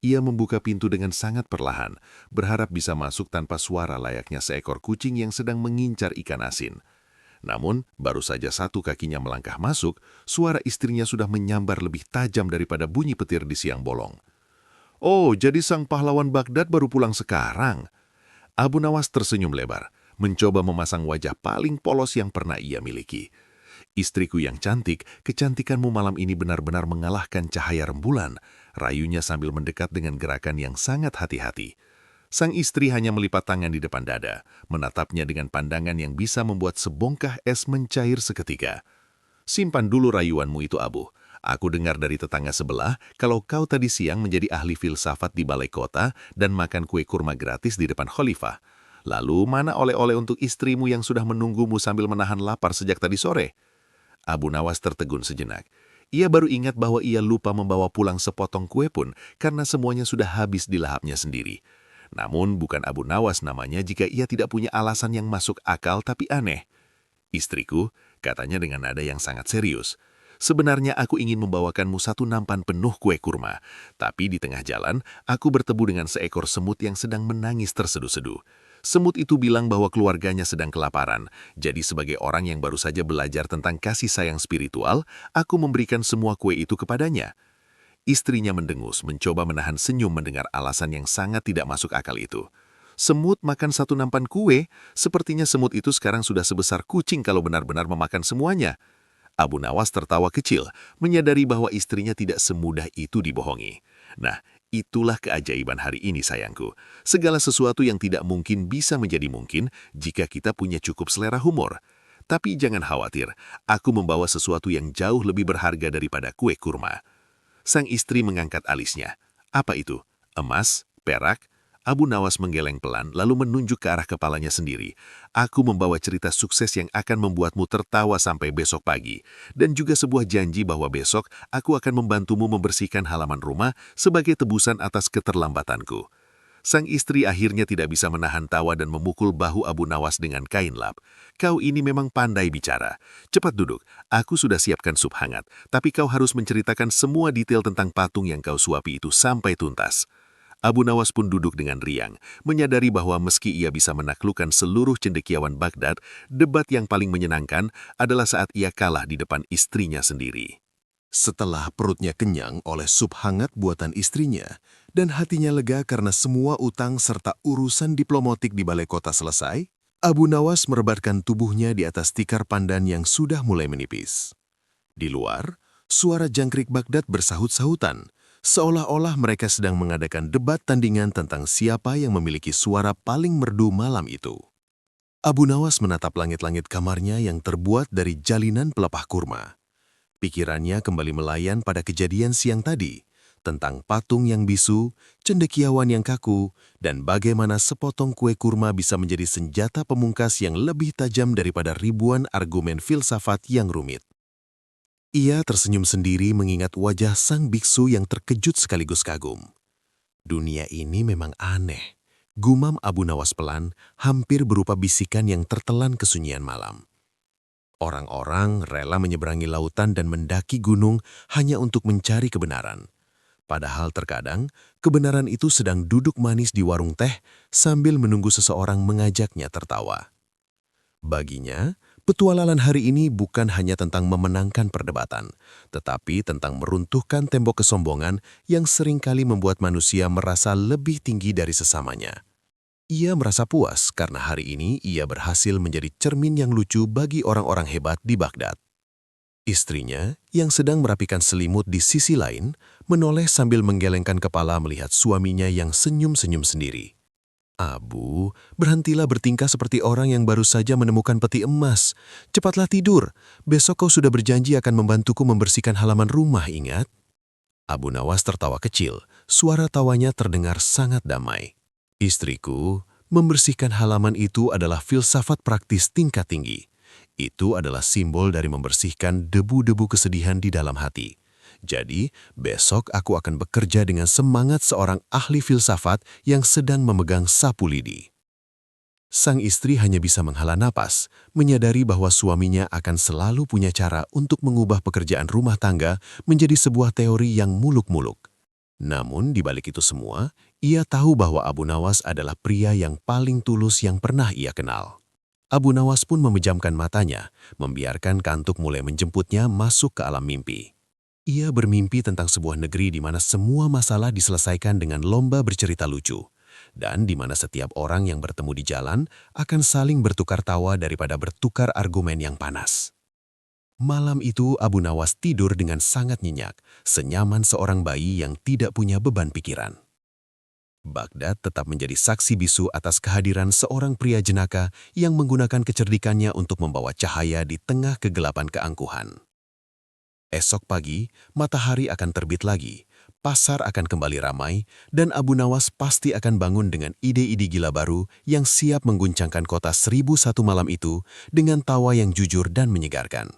Ia membuka pintu dengan sangat perlahan, berharap bisa masuk tanpa suara layaknya seekor kucing yang sedang mengincar ikan asin. Namun, baru saja satu kakinya melangkah masuk, suara istrinya sudah menyambar lebih tajam daripada bunyi petir di siang bolong. "Oh, jadi sang pahlawan Baghdad baru pulang sekarang?" Abu Nawas tersenyum lebar, mencoba memasang wajah paling polos yang pernah ia miliki. "Istriku yang cantik, kecantikanmu malam ini benar-benar mengalahkan cahaya rembulan," rayunya sambil mendekat dengan gerakan yang sangat hati-hati. Sang istri hanya melipat tangan di depan dada, menatapnya dengan pandangan yang bisa membuat sebongkah es mencair seketika. "Simpan dulu rayuanmu itu, Abu. Aku dengar dari tetangga sebelah kalau kau tadi siang menjadi ahli filsafat di balai kota dan makan kue kurma gratis di depan khalifah. Lalu mana oleh-oleh untuk istrimu yang sudah menunggumu sambil menahan lapar sejak tadi sore?" Abu Nawas tertegun sejenak. Ia baru ingat bahwa ia lupa membawa pulang sepotong kue pun karena semuanya sudah habis di lahapnya sendiri. Namun bukan Abu Nawas namanya jika ia tidak punya alasan yang masuk akal tapi aneh. "Istriku," katanya dengan nada yang sangat serius, "sebenarnya aku ingin membawakanmu satu nampan penuh kue kurma, tapi di tengah jalan aku bertemu dengan seekor semut yang sedang menangis terseduh-seduh. Semut itu bilang bahwa keluarganya sedang kelaparan, jadi sebagai orang yang baru saja belajar tentang kasih sayang spiritual, aku memberikan semua kue itu kepadanya." Istrinya mendengus, mencoba menahan senyum mendengar alasan yang sangat tidak masuk akal itu. Semut makan satu nampan kue, sepertinya semut itu sekarang sudah sebesar kucing kalau benar-benar memakan semuanya. Abu Nawas tertawa kecil, menyadari bahwa istrinya tidak semudah itu dibohongi. Nah, itulah keajaiban hari ini sayangku. Segala sesuatu yang tidak mungkin bisa menjadi mungkin jika kita punya cukup selera humor. Tapi jangan khawatir, aku membawa sesuatu yang jauh lebih berharga daripada kue kurma. Sang istri mengangkat alisnya. "Apa itu? Emas? Perak?" Abu Nawas menggeleng pelan lalu menunjuk ke arah kepalanya sendiri. "Aku membawa cerita sukses yang akan membuatmu tertawa sampai besok pagi. Dan juga sebuah janji bahwa besok aku akan membantumu membersihkan halaman rumah sebagai tebusan atas keterlambatanku." Sang istri akhirnya tidak bisa menahan tawa dan memukul bahu Abu Nawas dengan kain lap. "Kau ini memang pandai bicara. Cepat duduk, aku sudah siapkan sup hangat, tapi kau harus menceritakan semua detail tentang patung yang kau suapi itu sampai tuntas." Abu Nawas pun duduk dengan riang, menyadari bahwa meski ia bisa menaklukkan seluruh cendekiawan Baghdad, debat yang paling menyenangkan adalah saat ia kalah di depan istrinya sendiri. Setelah perutnya kenyang oleh sup hangat buatan istrinya, dan hatinya lega karena semua utang serta urusan diplomatik di balai kota selesai, Abu Nawas merebatkan tubuhnya di atas tikar pandan yang sudah mulai menipis. Di luar, suara jangkrik Baghdad bersahut-sahutan, seolah-olah mereka sedang mengadakan debat tandingan tentang siapa yang memiliki suara paling merdu malam itu. Abu Nawas menatap langit-langit kamarnya yang terbuat dari jalinan pelepah kurma. Pikirannya kembali melayan pada kejadian siang tadi, tentang patung yang bisu, cendekiawan yang kaku, dan bagaimana sepotong kue kurma bisa menjadi senjata pemungkas yang lebih tajam daripada ribuan argumen filsafat yang rumit. Ia tersenyum sendiri mengingat wajah sang biksu yang terkejut sekaligus kagum. "Dunia ini memang aneh," gumam Abu Nawas pelan, hampir berupa bisikan yang tertelan kesunyian malam. Orang-orang rela menyeberangi lautan dan mendaki gunung hanya untuk mencari kebenaran. Padahal terkadang, kebenaran itu sedang duduk manis di warung teh sambil menunggu seseorang mengajaknya tertawa. Baginya, petualangan hari ini bukan hanya tentang memenangkan perdebatan, tetapi tentang meruntuhkan tembok kesombongan yang seringkali membuat manusia merasa lebih tinggi dari sesamanya. Ia merasa puas karena hari ini ia berhasil menjadi cermin yang lucu bagi orang-orang hebat di Baghdad. Istrinya, yang sedang merapikan selimut di sisi lain, menoleh sambil menggelengkan kepala melihat suaminya yang senyum-senyum sendiri. Abu, berhentilah bertingkah seperti orang yang baru saja menemukan peti emas. Cepatlah tidur, besok kau sudah berjanji akan membantuku membersihkan halaman rumah, ingat? Abu Nawas tertawa kecil, suara tawanya terdengar sangat damai. Istriku, membersihkan halaman itu adalah filsafat praktis tingkat tinggi. Itu adalah simbol dari membersihkan debu-debu kesedihan di dalam hati. Jadi, besok aku akan bekerja dengan semangat seorang ahli filsafat yang sedang memegang sapu lidi. Sang istri hanya bisa menghela napas, menyadari bahwa suaminya akan selalu punya cara untuk mengubah pekerjaan rumah tangga menjadi sebuah teori yang muluk-muluk. Namun, di balik itu semua, ia tahu bahwa Abu Nawas adalah pria yang paling tulus yang pernah ia kenal. Abu Nawas pun memejamkan matanya, membiarkan kantuk mulai menjemputnya masuk ke alam mimpi. Ia bermimpi tentang sebuah negeri di mana semua masalah diselesaikan dengan lomba bercerita lucu, dan di mana setiap orang yang bertemu di jalan akan saling bertukar tawa daripada bertukar argumen yang panas. Malam itu Abu Nawas tidur dengan sangat nyenyak, senyaman seorang bayi yang tidak punya beban pikiran. Baghdad tetap menjadi saksi bisu atas kehadiran seorang pria jenaka yang menggunakan kecerdikannya untuk membawa cahaya di tengah kegelapan keangkuhan. Esok pagi, matahari akan terbit lagi, pasar akan kembali ramai, dan Abu Nawas pasti akan bangun dengan ide-ide gila baru yang siap mengguncangkan kota 1001 malam itu dengan tawa yang jujur dan menyegarkan.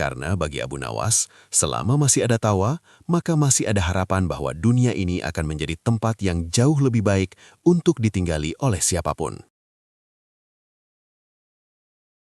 Karena bagi Abu Nawas, selama masih ada tawa, maka masih ada harapan bahwa dunia ini akan menjadi tempat yang jauh lebih baik untuk ditinggali oleh siapapun.